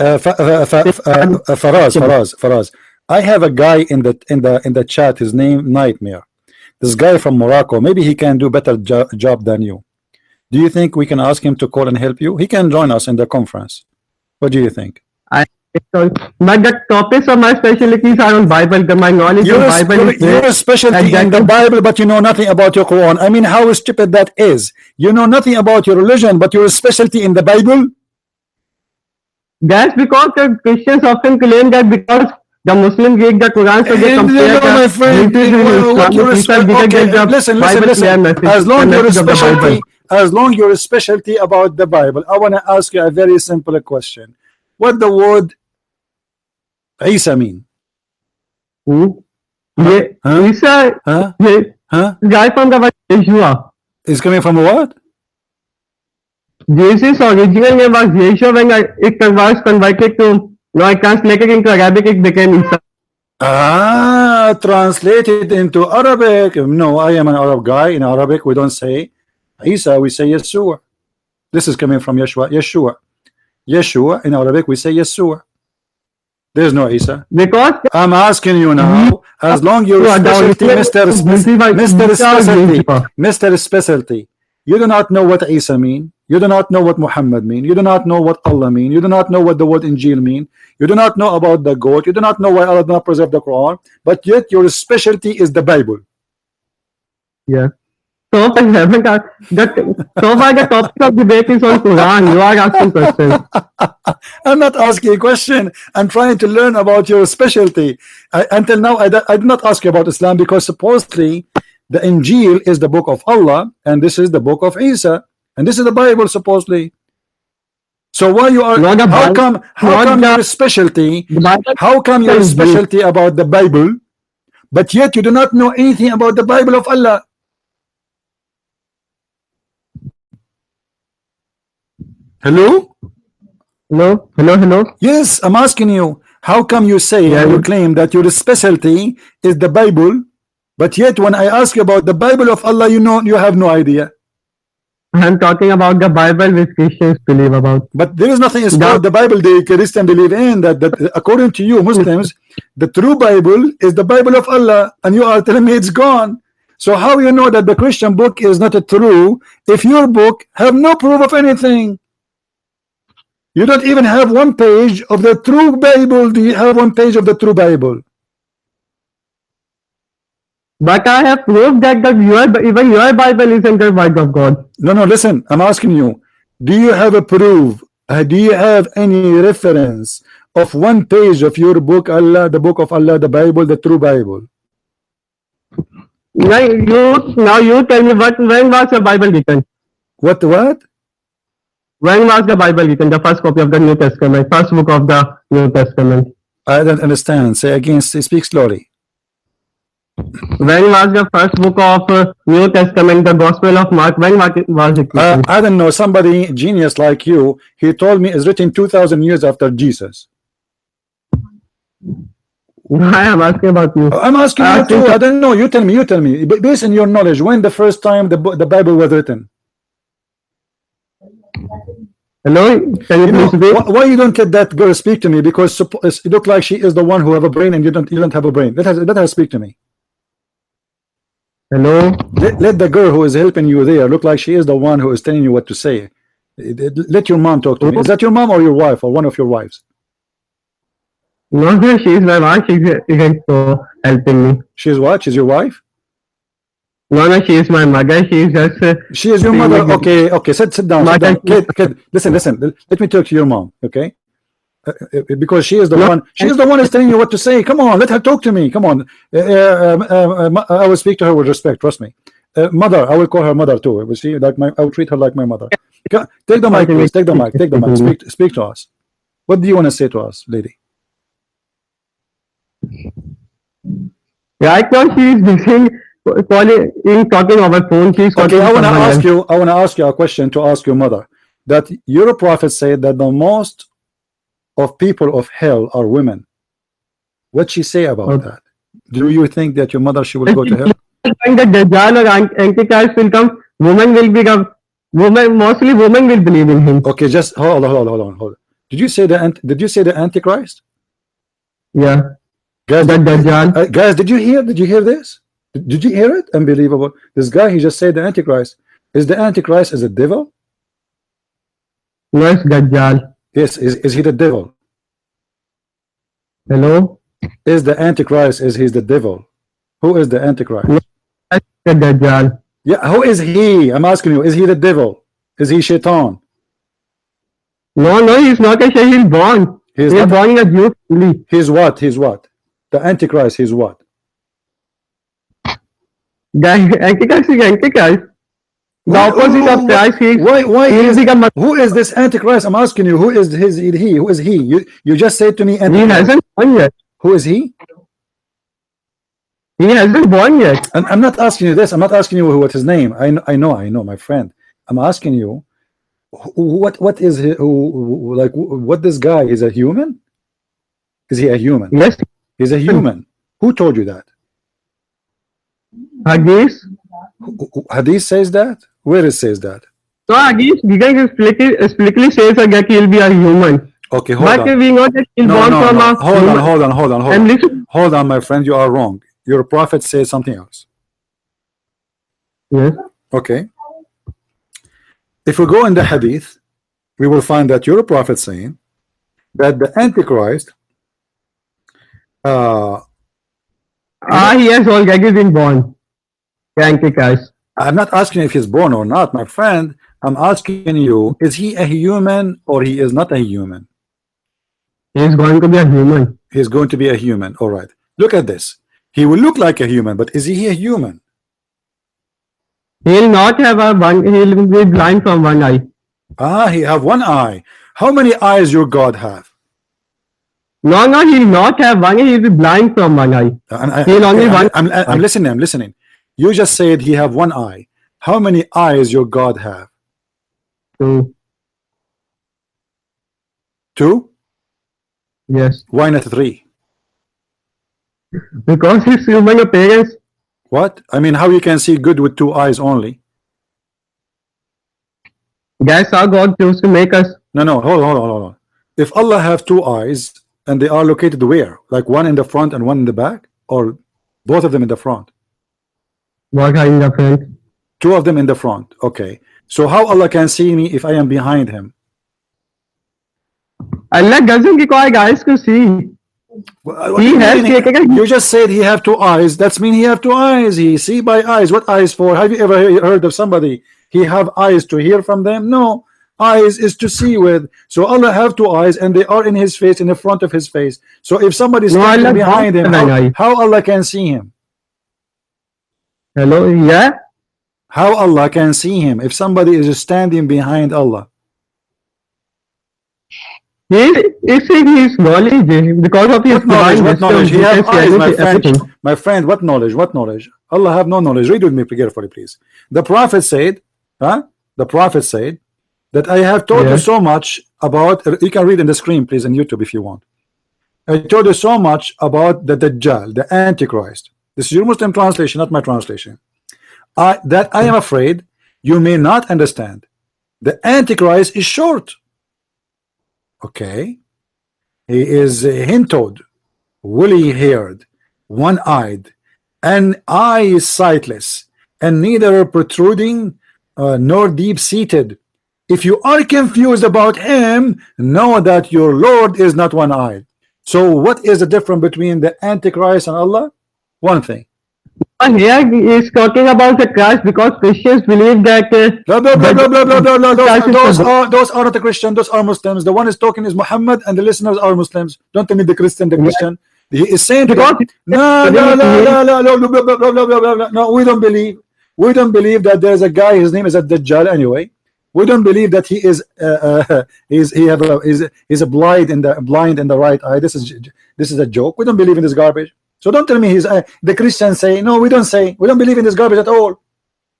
Faraz. I have a guy in the chat. His name Nightmare. This guy from Morocco. Maybe he can do better job than you. Do you think we can ask him to call and help you? He can join us in the conference. What do you think? But the topics of my specialties are on Bible. My knowledge of Bible is you're a specialty in the Bible, but you know nothing about your Quran. I mean, how stupid that is. You know nothing about your religion, but you're a specialty in the Bible. That's because the Christians often claim that because the Muslims read the Quran, so they compare my friend, listen. As long you're a specialty about the Bible, I want to ask you a very simple question. What the word Isa mean? Isa, guy from the word Yeshua. Is coming from what? Jesus' original name was Yeshua. When it was converted to, translated into Arabic, it became Isa. Translated into Arabic. No, I am an Arab guy. In Arabic, we don't say Isa, we say Yeshua. This is coming from Yeshua. Yeshua, in Arabic, we say Yeshua. There's no Isa. Because I'm asking you now, as long you're specialty, Mr. Specialty, you do not know what Isa mean. You do not know what Muhammad mean. You do not know what Allah mean. You do not know what the word Injil mean. You do not know about the goat. You do not know why Allah did not preserve the Quran. But yet your specialty is the Bible. Yeah. So far the topic of debate is on Quran. You are asking questions. I'm not asking a question. I'm trying to learn about your specialty. Until now, I did not ask you about Islam because supposedly the Injil is the book of Allah and this is the book of Isa and this is the Bible supposedly. So why you are? How come your specialty? How come your specialty about the Bible, but yet you do not know anything about the Bible of Allah? Hello? Hello. Yes, I'm asking you. How come you say you claim that your specialty is the Bible, but yet when I ask you about the Bible of Allah, you have no idea. I'm talking about the Bible which Christians believe about. But there is nothing about the Bible the Christians believe in. That according to you Muslims, the true Bible is the Bible of Allah, and you are telling me it's gone. So how you know that the Christian book is not true if your book have no proof of anything? You don't even have one page of the true Bible. Do you have one page of the true Bible? But I have proved that even your Bible isn't the word of God. No, listen. I'm asking you. Do you have a proof? Do you have any reference of one page of your book, Allah, the book of Allah, the Bible, the true Bible? Now you tell me when was the Bible written? What? When was the Bible written? The first copy of the New Testament, first book of the New Testament. I don't understand. Say again. Speak slowly. When was the first book of New Testament, the Gospel of Mark? When was it written? I don't know. Somebody genius like you, he told me it's written 2,000 years after Jesus. I am asking about you. I'm asking you too. I don't know. You tell me. Based on your knowledge, when the first time the Bible was written? Hello, can you please speak? Why you don't let that girl speak to me? Because it looks like she is the one who have a brain and you don't have a brain. Let her speak to me. Hello. Let the girl who is helping you there look like she is the one who is telling you what to say. Let your mom talk to me. Is that your mom or your wife or one of your wives? No, she is my wife. She's helping me. She's what? She's your wife? No, she is my mother. She is just. She is your mother. Okay. Sit down. Kid, listen. Let me talk to your mom. Okay. because she is the one. She is the one is telling you what to say. Come on, let her talk to me. Come on. I will speak to her with respect. Trust me. Mother, I will call her mother too. You see, like I will treat her like my mother. Take the mic, please. Take the mic. Take the mic. Speak to us. What do you want to say to us, lady? Right now she is busy talking over phone. She's okay. I want to ask you a question to ask your mother. That your prophet said that the most of people of hell are women. What she say about that? Do you think that your mother she will go to hell? The Dajjal or Antichrist will come. Women will become women. Mostly women will believe in him. Okay, just hold on. Did you say the Antichrist? Yeah. Guys, the Dajjal. Guys, did you hear this? Did you hear it? Unbelievable. This guy, he just said the Antichrist. Is the Antichrist is a devil? Yes, Dajjal. Yes, is he the devil? Hello? Is the Antichrist, is he the devil? Who is the Antichrist? Yes, the Dajjal. Yeah, who is he? I'm asking you, is he the devil? Is he Shaitan? No, he's not a Shaitan. He's born. He's born in a Jew family. He's what? The Antichrist, he's what? The Antichrist is Antichrist. The opposite of Christ. Who is this Antichrist? I'm asking you, who is he? Who is he? You just said to me Antichrist. He hasn't born yet. Who is he? He hasn't born yet. And I'm not asking you this. I'm not asking you what his name. I know, my friend. I'm asking you, what is he? Like what this guy is a human? Is he a human? Yes. He's a human. Who told you that? Hadith. Hadith says that? Where it says that? So Hadith explicitly says that he'll be a human. Okay, hold on. But we know that he's born from a Hold on, my friend, you are wrong. Your prophet says something else. Yes. Okay. If we go in the Hadith, we will find that your prophet saying that the Antichrist he has already been born. The Antichrist. I'm not asking if he's born or not, my friend. I'm asking you, is he a human or he is not a human? He's going to be a human. He's going to be a human. All right. Look at this. He will look like a human, but is he a human? He'll not have he'll be blind from one eye. He have one eye. How many eyes your God have? No, he'll not have one eye. He'll be blind from one eye. I'm listening. You just said he have one eye. How many eyes your God have? Two. Two? Yes. Why not three? Because he's human appearance. What? I mean, how you can see good with two eyes only? That's how God chose to make us. No, hold on. If Allah have two eyes and they are located where? Like one in the front and one in the back? Or both of them in the front? What are in the front? Two of them in the front. Okay. So how Allah can see me if I am behind him? Allah doesn't require eyes to see. You just said he have two eyes. That's mean he have two eyes. He see by eyes. What eyes for? Have you ever heard of somebody he have eyes to hear from them? No, eyes is to see with. So Allah have two eyes and they are in his face, in the front of his face. So if somebody is standing behind him, how Allah can see him? Hello, yeah. How Allah can see him if somebody is standing behind Allah? It's in his knowledge because of his what knowledge? He have eyes, my friend. What knowledge? Allah have no knowledge. Read with me carefully, please. The Prophet said, The Prophet said that I have told you so much about. You can read in the screen, please, on YouTube if you want. I told you so much about the Dajjal, the Antichrist. This is your Muslim translation, not my translation. That I am afraid you may not understand. The Antichrist is short. Okay, he is hint-toed, woolly-haired, one-eyed, and eye sightless, and neither protruding nor deep-seated. If you are confused about him, know that your Lord is not one-eyed. So what is the difference between the Antichrist and Allah? One thing, here is talking about the Christ because Christians believe that Blah, blah, blah, blah, blah, blah, blah, blah. Christ is the God. Those are not the Christian, those are Muslims. The one is talking is Muhammad and the listeners are Muslims. Don't tell me the Christian. He is saying to Because them, no, no, no, no, no, no, blah, blah, blah, blah, blah, blah, blah. No, we don't believe. We don't believe that there's a guy, his name is a Dajjal anyway. We don't believe that he is he's a blind in the right eye. This is a joke. We don't believe in this garbage. So don't tell me he's the Christians say no. We don't believe in this garbage at all.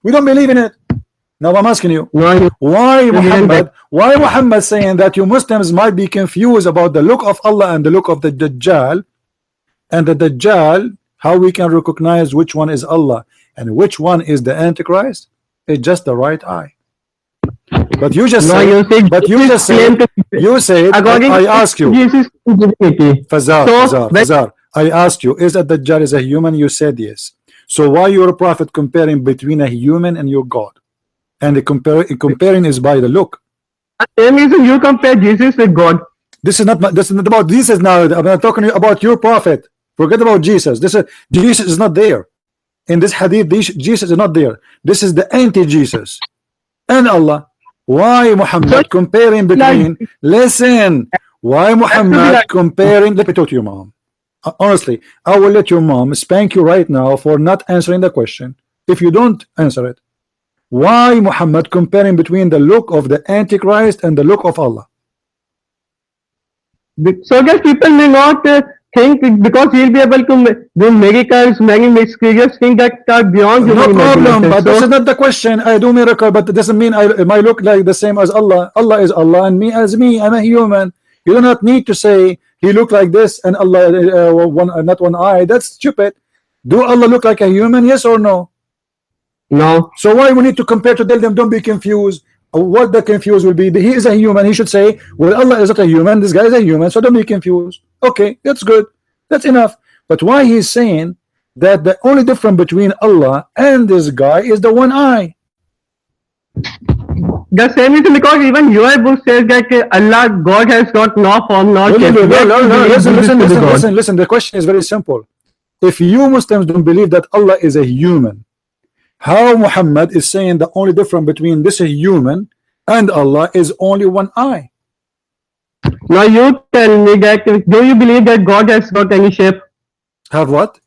We don't believe in it. Now I'm asking you, why Muhammad saying that you Muslims might be confused about the look of Allah and the look of the Dajjal, and the Dajjal, how we can recognize which one is Allah and which one is the Antichrist? It's just the right eye. But you just say, you said, I ask you, Fazar, I asked you, is that Dajjal is a human? You said yes. So why your prophet comparing between a human and your God? And the comparing is by the look. Same reason you compare Jesus with God. This is not about Jesus now. I'm not talking about your prophet. Forget about Jesus. Jesus is not there. In this hadith, Jesus is not there. This is the anti-Jesus. And Allah. Why Muhammad comparing between? Listen. Why Muhammad comparing? Let me talk to your mom. Honestly, I will let your mom spank you right now for not answering the question. If you don't answer it, why Muhammad comparing between the look of the Antichrist and the look of Allah? So that people may not think because he'll be able to do miracles, many mysterious things that are beyond human imagination. No problem, but so, this is not the question. I do miracle, but it doesn't mean I look like the same as Allah. Allah is Allah and me as me. I'm a human. You do not need to say he look like this and Allah not one eye. That's stupid. Do Allah look like a human? Yes or no? No. So why we need to compare to tell them don't be confused? What the confused will be? He is a human. He should say, well, Allah is not a human. This guy is a human. So don't be confused. Okay, that's good. That's enough. But why he's saying that the only difference between Allah and this guy is the one eye? The same reason because even your book says that Allah, God has got no form, no shape. Listen. The question is very simple. If you Muslims don't believe that Allah is a human, how Muhammad is saying the only difference between this human and Allah is only one eye? Now you tell me that do you believe that God has got any shape? Have what?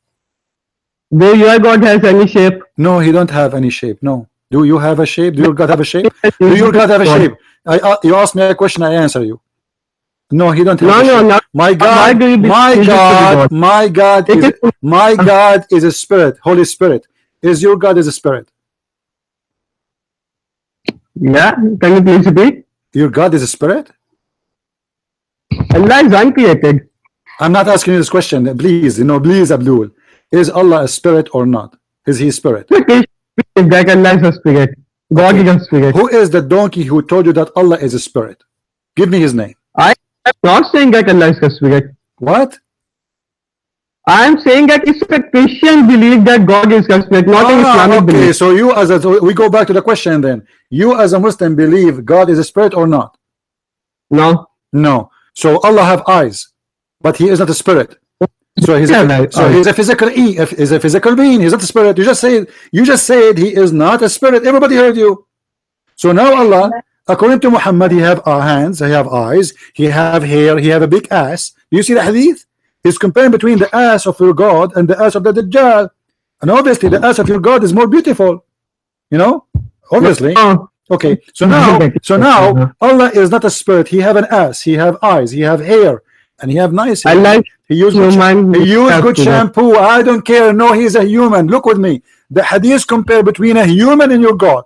Do your God has any shape? No, he don't have any shape. No. Do you have a shape? Do your God have a shape? Do your God have a shape? You ask me a question, I answer you. No, he don't have a shape. No. My God is a spirit, Holy Spirit. Is your God is a spirit? Yeah, can you please repeat? Your God is a spirit? Allah is uncreated. I'm not asking you this question. Please, please, Abdul. Is Allah a spirit or not? Is he a spirit? That Allah is a spirit. God is a spirit. Who is the donkey who told you that Allah is a spirit? Give me his name. I am not saying that Allah is a spirit. What? I am saying that it's a Christian belief that God is a spirit, not an Islamic belief. Okay, so we go back to the question then. You as a Muslim believe God is a spirit or not? No. No. So Allah have eyes, but he is not a spirit. So he's a physical being. He's not a spirit. You just said he is not a spirit. Everybody heard you. So now Allah, according to Muhammad, he have hands, he have eyes, he have hair, he have a big ass. Do you see the hadith? He's comparing between the ass of your God and the ass of the Dajjal, and obviously the ass of your God is more beautiful. Obviously. Okay, so now Allah is not a spirit. He have an ass, he have eyes, he have hair, and he have nice hair. He use good shampoo. I don't care. No, he's a human. Look with me. The hadith compare between a human and your God.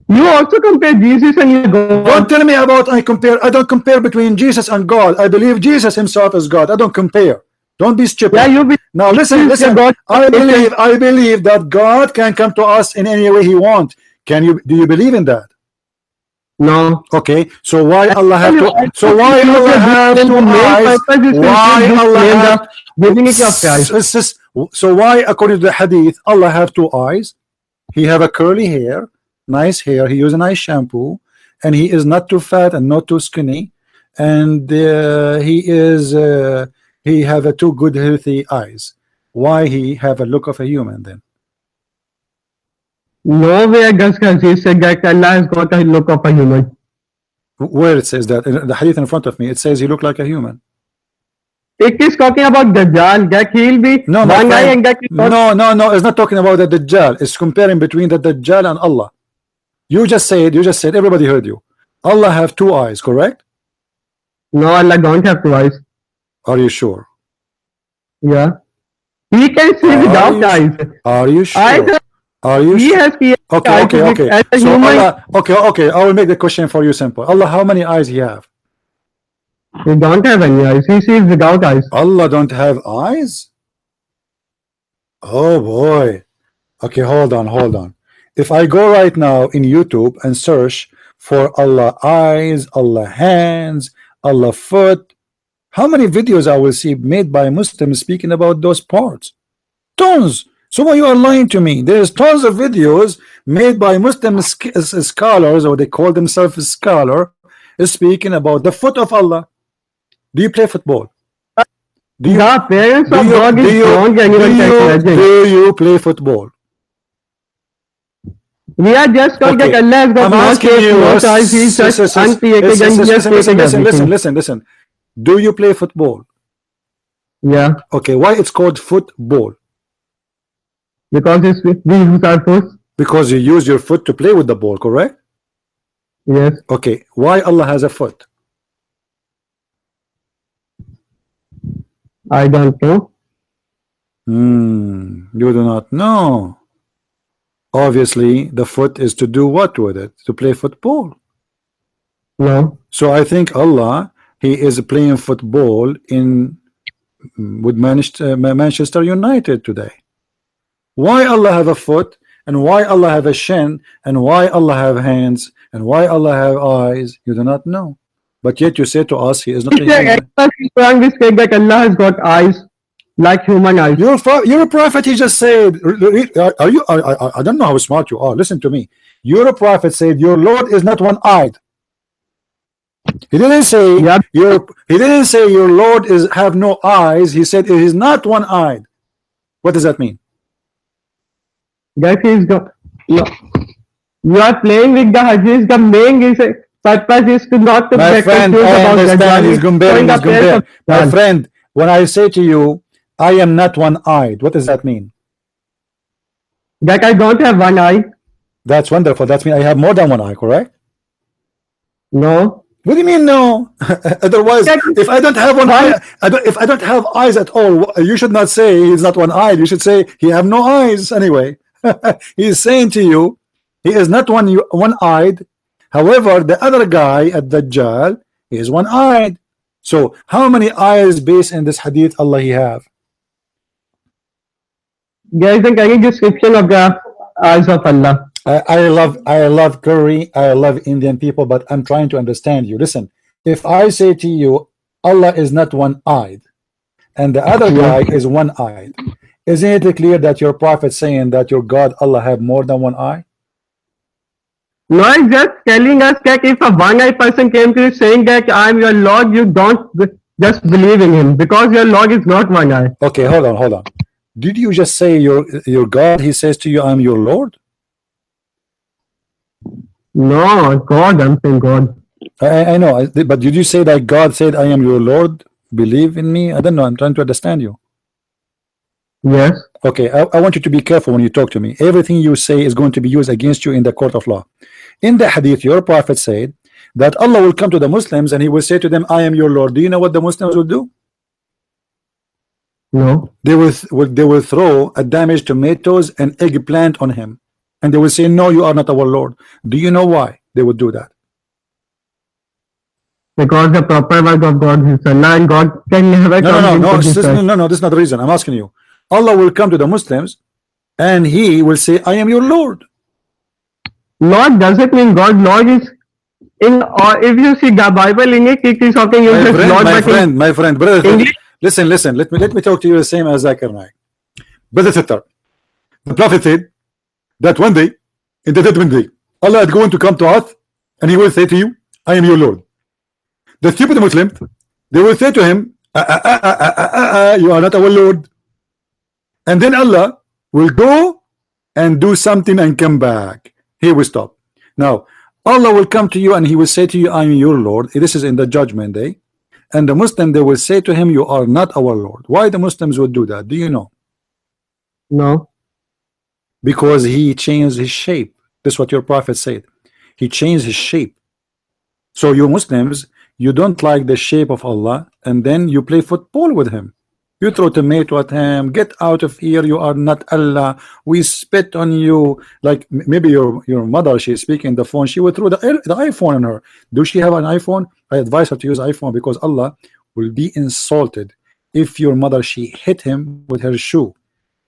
You also compare Jesus and your God. Don't tell me about I don't compare between Jesus and God. I believe Jesus himself is God. I don't compare. Don't be stupid. Now listen. I believe that God can come to us in any way he wants. Do you believe in that? No. Okay. So why Allah have to? So why Allah have two eyes? Why Allah have? So why, according to the hadith, Allah have two eyes? He have a curly hair, nice hair. He use a nice shampoo, and he is not too fat and not too skinny, and he have a two good healthy eyes. why he have a look of a human then? Nowhere does Hadith say that Allah has got a look of a human. Where it says that? In the hadith in front of me, it says he looked like a human. It is talking about Dajjal, that he'll be No, my one eye friend. and that No. It's not talking about the Dajjal. It's comparing between the Dajjal and Allah. You just said. Everybody heard you. Allah have two eyes, correct? No, Allah don't have two eyes. Are you sure? Yeah. He can see without eyes. Are you sure? Eyes, Are you he sure? has eyes. Okay. As a So human, Allah, okay. I will make the question for you simple. Allah, how many eyes he have? he don't have any eyes. He sees without eyes. Allah don't have eyes? Oh boy. Okay, hold on. If I go right now in YouTube and search for Allah eyes, Allah hands, Allah foot, how many videos I will see made by Muslims speaking about those parts? Tons. So why you are lying to me? There's tons of videos made by Muslim scholars, or they call themselves scholar, speaking about the foot of Allah. Do you play football? Do you, The parents of God is do wrong. Anyone can imagine. do you play football? We are just told that Okay. Allah has got I'm no asking shape, you. no size. He's just uncreated and he has created everything. Listen. Do you play football? Yeah, Okay. Why it's called football? because we use our foot. Because you use your foot to play with the ball, correct? Yes. Okay. Why Allah has a foot? I don't know. You do not know. Obviously, the foot is to do what with it? To play football. No. So I think Allah, he is playing football in with Manchester United today. Why Allah have a foot, and why Allah have a shin, and why Allah have hands, and why Allah have eyes? You do not know. But yet you say to us, he is not a human. We say that Allah has got eyes like human eyes. You're a prophet. He just said, are you? I don't know how smart you are. Listen to me. You're a prophet. Said your Lord is not one-eyed. He didn't say Yep. He didn't say your Lord is have no eyes. He said it is not one-eyed. What does that mean? That is the no. You are playing with the hadith. The main purpose is to not to My get friend, confused I about understand. He's comparing. the My friend, when I say to you, I am not one-eyed, what does that mean? That I don't have one eye. That's wonderful. That means I have more than one eye, correct? No. What do you mean no? Otherwise, if I don't have one eye, if I don't have eyes at all, you should not say he's not one-eyed. You should say he have no eyes anyway. He's saying to you, he is not one-eyed. However, the other guy at the Dajjal is one-eyed. So how many eyes based in this hadith Allah he have? There isn't any description of the eyes of Allah. I love curry, I love Indian people, but I'm trying to understand you. Listen, if I say to you Allah is not one-eyed and the other guy is one-eyed, isn't it clear that your prophet saying that your God Allah have more than one eye? No, it's just telling us that if a one-eyed person came to you saying that I am your Lord, you don't just believe in him because your Lord is not one eye. Okay, hold on. Did you just say your God, he says to you, I'm your Lord? No, God, I'm saying God. I know, but did you say that God said, I am your Lord? Believe in me? I don't know. I'm trying to understand you. Yes. Okay, I want you to be careful when you talk to me. Everything you say is going to be used against you in the court of law. In the hadith, your prophet said that Allah will come to the Muslims and he will say to them, I am your Lord. Do you know what the Muslims will do? No. They will throw a damaged tomatoes and eggplant on him. And they will say, no, you are not our Lord. Do you know why they would do that? Because the proper word of God is Allah and God can never come No, into this earth. this is not the reason. I'm asking you. Allah will come to the Muslims and he will say, I am your Lord. Lord doesn't mean God. Lord is in, or if you see the Bible in it, it is talking you just Lord. My friend, brother, English? listen. Let me talk to you the same as Zakir Naik. Brother Sitter, the Prophet said that one day, in the judgment day, Allah is going to come to us and he will say to you, I am your Lord. The stupid Muslims, they will say to him, you are not our Lord. and then Allah will go and do something and come back. Here we stop. Now Allah will come to you and he will say to you, I am your Lord. This is in the judgment day. And the Muslim, they will say to him, you are not our Lord. Why the Muslims would do that? Do you know? No. Because he changed his shape. That's what your prophet said. He changed his shape. So you Muslims, you don't like the shape of Allah, and then you play football with him. You throw tomato at him. Get out of here. You are not Allah. We spit on you. Like maybe your mother, she's speaking the phone. She would throw the iPhone on her. Does she have an iPhone? I advise her to use iPhone because Allah will be insulted if your mother, she hit him with her shoe.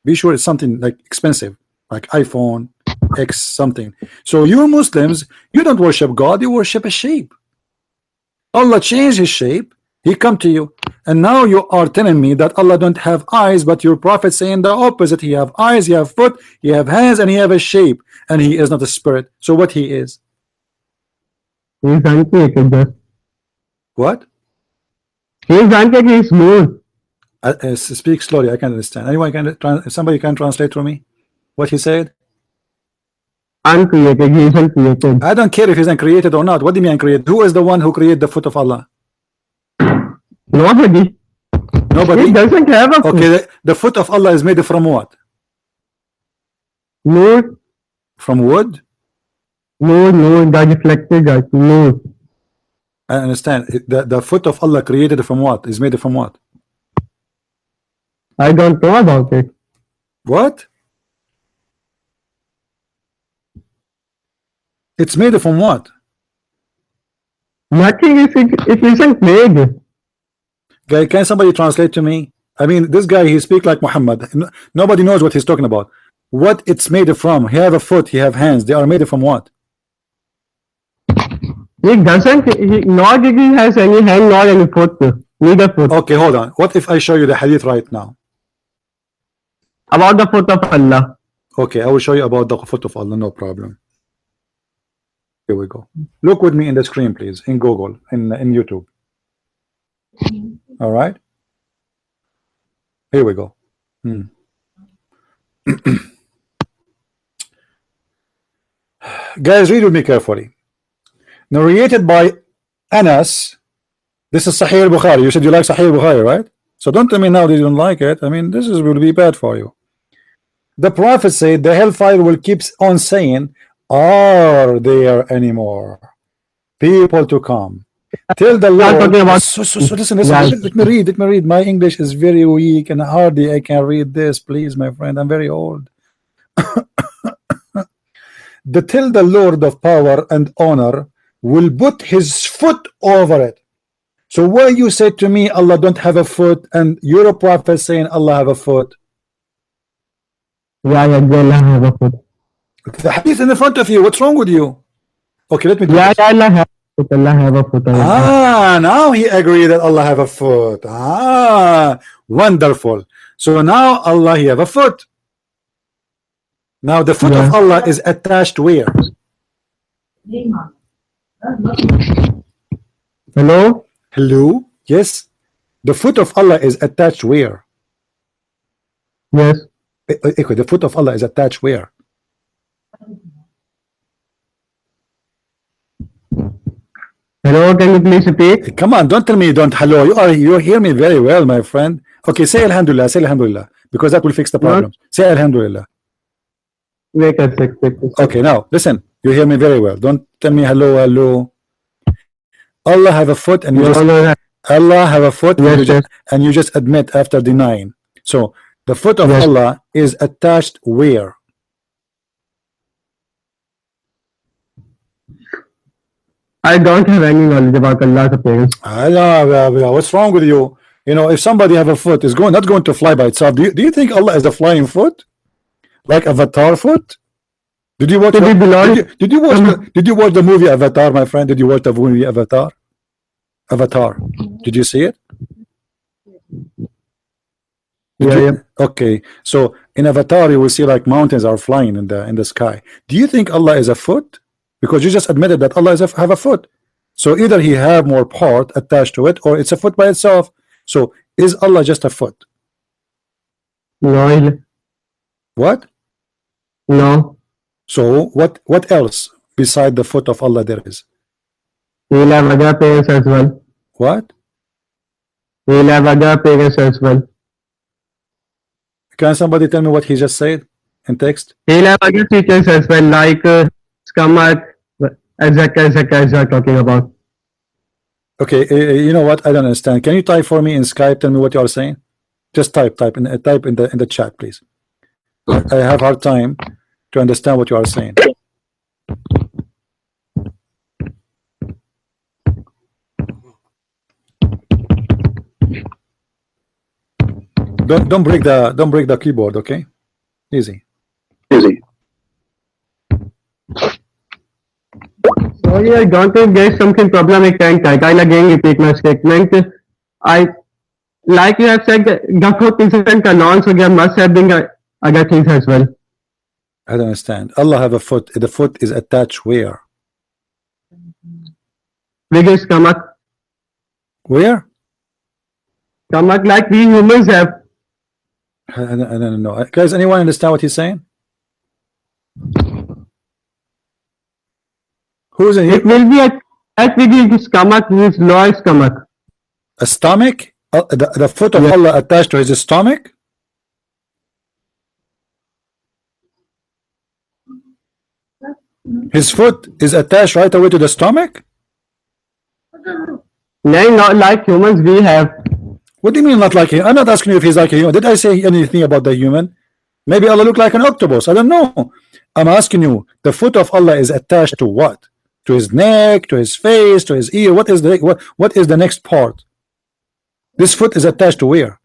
Be sure it's something like expensive, like iPhone X something. So you Muslims, you don't worship God. You worship a shape. Allah changed his shape. He come to you, and now you are telling me that Allah don't have eyes, but your prophet saying the opposite. He have eyes, he have foot, he have hands, and he have a shape, and he is not a spirit. So what he is? He is uncreated. What? He is uncreated. He is smooth. Speak slowly. I can't understand. Anyone can? Somebody can translate for me what he said? Uncreated. He is uncreated. I don't care if he's uncreated or not. What do you mean uncreated? Who is the one who created the foot of Allah? Nobody. Nobody. He doesn't have a foot. Okay, the foot of Allah is made from what? Wood. From wood? No, that reflected that. No. I understand. The foot of Allah created from what? Is made from what? I don't know about it. What? It's made from what? Nothing is it isn't made. Guy, can somebody translate to me? I mean, this guy, he speak like Muhammad. Nobody knows what he's talking about. What it's made from? He have a foot, he have hands. They are made from what? He doesn't. Not that he has any hand, nor any foot. Neither foot. Okay, hold on. What if I show you the hadith right now? About the foot of Allah. Okay, I will show you about the foot of Allah. No problem. Here we go. Look with me in the screen, please, in Google, in YouTube. All right. Here we go. Guys, read with me carefully. Narrated by Anas. This is Sahih al-Bukhari. You said you like Sahih al-Bukhari, right? So don't tell me now that you don't like it. I mean, this is will be bad for you. The Prophet said the hellfire will keep on saying, are there any more people to come? Tell the Lord. Listen. Let me read. My English is very weak and hardly I can read this. Please, my friend, I'm very old. Tell the Lord of power and honor will put his foot over it. So why you say to me Allah don't have a foot and you're a prophet saying Allah have a foot? Yeah, Allah have a foot. The hadith in the front of you. What's wrong with you? Okay, let me do yeah, this. Allah have a foot. Now he agreed that Allah have a foot. Wonderful. So now Allah he have a foot. Now the foot of Allah is attached where? Hello? Hello? Yes. The foot of Allah is attached where? Yes. The foot of Allah is attached where? Hello, can you please repeat? Come on, don't tell me you don't. Hello, you hear me very well, my friend. Okay, say Alhamdulillah, because that will fix the problem. Say Alhamdulillah. Wait a sec. Okay, now listen. You hear me very well. Don't tell me hello. Allah have a foot, and Allah have a foot, and you just admit after denying. So the foot of Allah is attached where? I don't have any knowledge about Allah's appearance. What's wrong with you? You know, if somebody have a foot, is not going to fly by itself. Do you think Allah is a flying foot, like Avatar foot? Did you watch? Did you watch the movie Avatar, my friend? Did you watch the movie Avatar? Avatar. Did you see it? Yeah. Okay. So in Avatar, you will see like mountains are flying in the sky. Do you think Allah is a foot? Because you just admitted that Allah have a foot. So either he have more part attached to it, or it's a foot by itself. So is Allah just a foot? No, What? No. So what else beside the foot of Allah there is? He'll have other parents as well. What? He'll have other parents as well. Can somebody tell me what he just said in text? He'll have other features as well, like stomach, etc. Talking about. Okay, you know what? I don't understand. Can you type for me in Skype? Tell me what you are saying. Just type in the chat, please. I have hard time to understand what you are saying. Don't break the keyboard, okay? Easy. Sorry, I don't think there's something problematic. I'll again repeat my statement. Like you have said, the foot isn't a non, so there must have been other things as well. I don't understand. Allah have a foot. The foot is attached where? With his stomach. Where? Stomach like we humans have. I don't know. Guys, anyone understand what he's saying? Who's in here? It will be attached with his stomach, his lower stomach. A stomach? The foot of Allah attached to his stomach? His foot is attached right away to the stomach? No, not like humans we have. What do you mean not like him? I'm not asking you if he's like a human. Did I say anything about the human? Maybe Allah look like an octopus. I don't know. I'm asking you, the foot of Allah is attached to what? To his neck, to his face, to his ear. What is the next part? This foot is attached to where?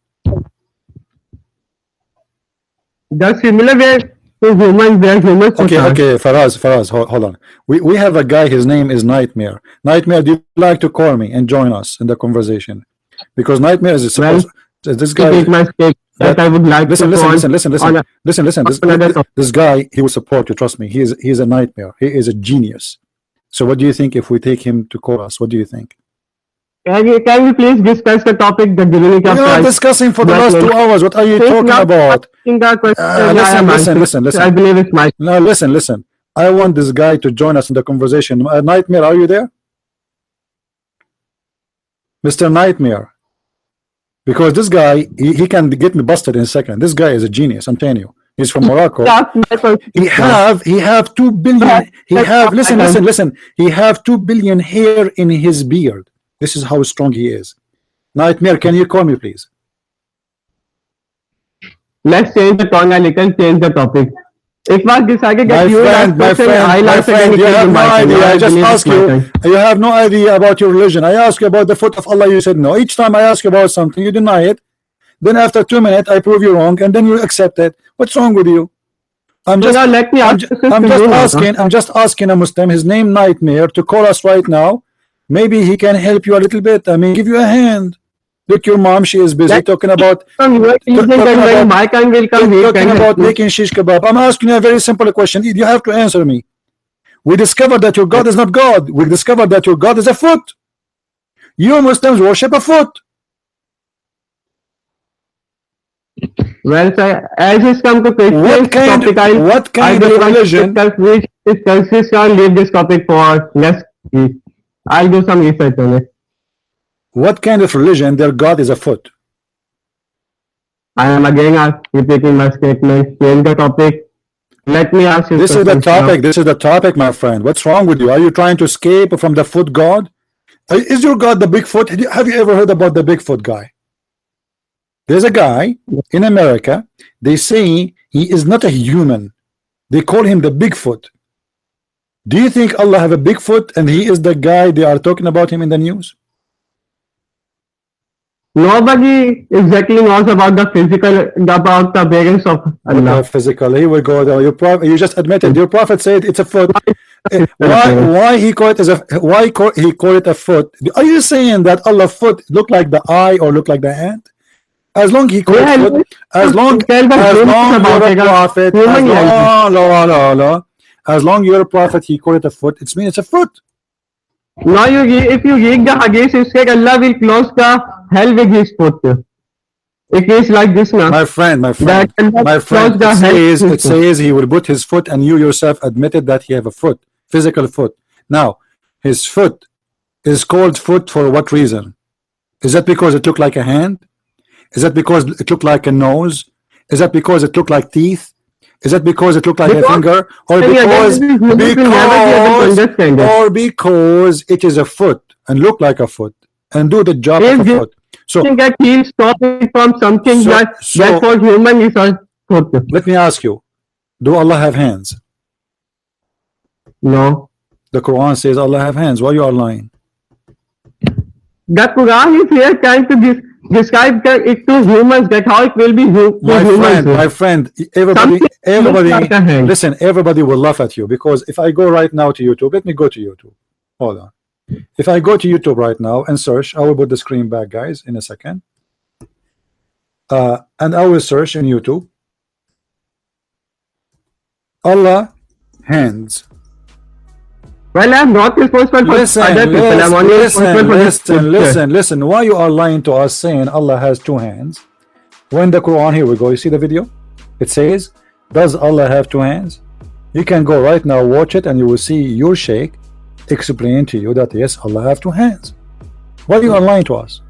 The similar way to humans, where humans. Okay, Faraz, hold on. We have a guy, his name is Nightmare. Nightmare, do you like to call me and join us in the conversation? Because Nightmare is supposed this guy that I would like listen. to This guy, he will support you, trust me. He is a nightmare. He is a genius. So what do you think if we take him to call us? What do you think? Can you please discuss the topic, the divinity of We are Christ? discussing for the last 2 hours. What are you talking about? Listen. I believe it's my. No, listen. I want this guy to join us in the conversation. Nightmare, are you there? Mr. Nightmare. Because this guy, he can get me busted in a second. This guy is a genius, I'm telling you. He's from Morocco. He have 2 billion. He have listen. He have 2 billion hair in his beard. This is how strong he is. Nightmare, can you call me, please? Let's change the tone a little, change the topic. It was decided that my friend, you have no idea. I just ask you. You have no idea about your religion. I ask you about the foot of Allah. You said no. Each time I ask you about something, you deny it. Then after 2 minutes, I prove you wrong, and then you accept it. What's wrong with you? I'm just asking a Muslim, his name Nightmare, to call us right now. Maybe he can help you a little bit. I mean, give you a hand. Look, your mom, she is busy talking about making shish kebab. I'm asking you a very simple question. You have to answer me. We discovered that your God is not God. We discovered that your God is a foot. You Muslims worship a foot. Well, sir, as it's come to Christian topic, what kind of religion? It consists on leave this topic for next week. I'll do some research on it. What kind of religion their God is a foot? I am again repeating my statement. Change the topic. Let me ask you. This is the topic. This is the topic, my friend. What's wrong with you? Are you trying to escape from the foot God? Is your God the Bigfoot? Have you ever heard about the Bigfoot guy? There's a guy in America. They say he is not a human. They call him the Bigfoot. Do you think Allah have a Bigfoot and he is the guy they are talking about him in the news? Nobody exactly knows about the physical, about the appearance of Allah. Physical. Here we go. You just admitted your prophet said it's a foot. Why he call it as a he call it a foot? Are you saying that Allah's foot look like the eye or look like the hand? As long he call it foot, as long you're a prophet, as long you're a prophet, he call it a foot. It means it's a foot. Now if you read the hadith, it said Allah will close the hell with his foot. it is like this now. My friend, That cannot my friend, cross the hand. it says he will put his foot, and you yourself admitted that he have a foot, physical foot. Now, his foot is called foot for what reason? Is that because it looked like a hand? Is that because it looked like a nose? Is that because it looked like teeth? Is that because it looked like a finger? Or because it is a foot and look like a foot and do the job of a foot? So that he's stopping from something that for human is a foot. Let me ask you, do Allah have hands? No. The Quran says Allah have hands. Why you are lying? The Quran is here trying to describe it to humans, that how it will be my friend, everybody listen, everybody will laugh at you, because if I go right now to YouTube, let me go to YouTube. Hold on. If I go to YouTube right now and search, I will put the screen back, guys, in a second. And I will search in YouTube Allah hands. Well, I'm not responsible for other people. I'm only responsible for listen. Why you are lying to us saying Allah has two hands? When the Quran, here we go. You see the video? It says, does Allah have two hands? You can go right now, watch it, and you will see your sheikh explain to you that yes, Allah have two hands. Why you are lying to us?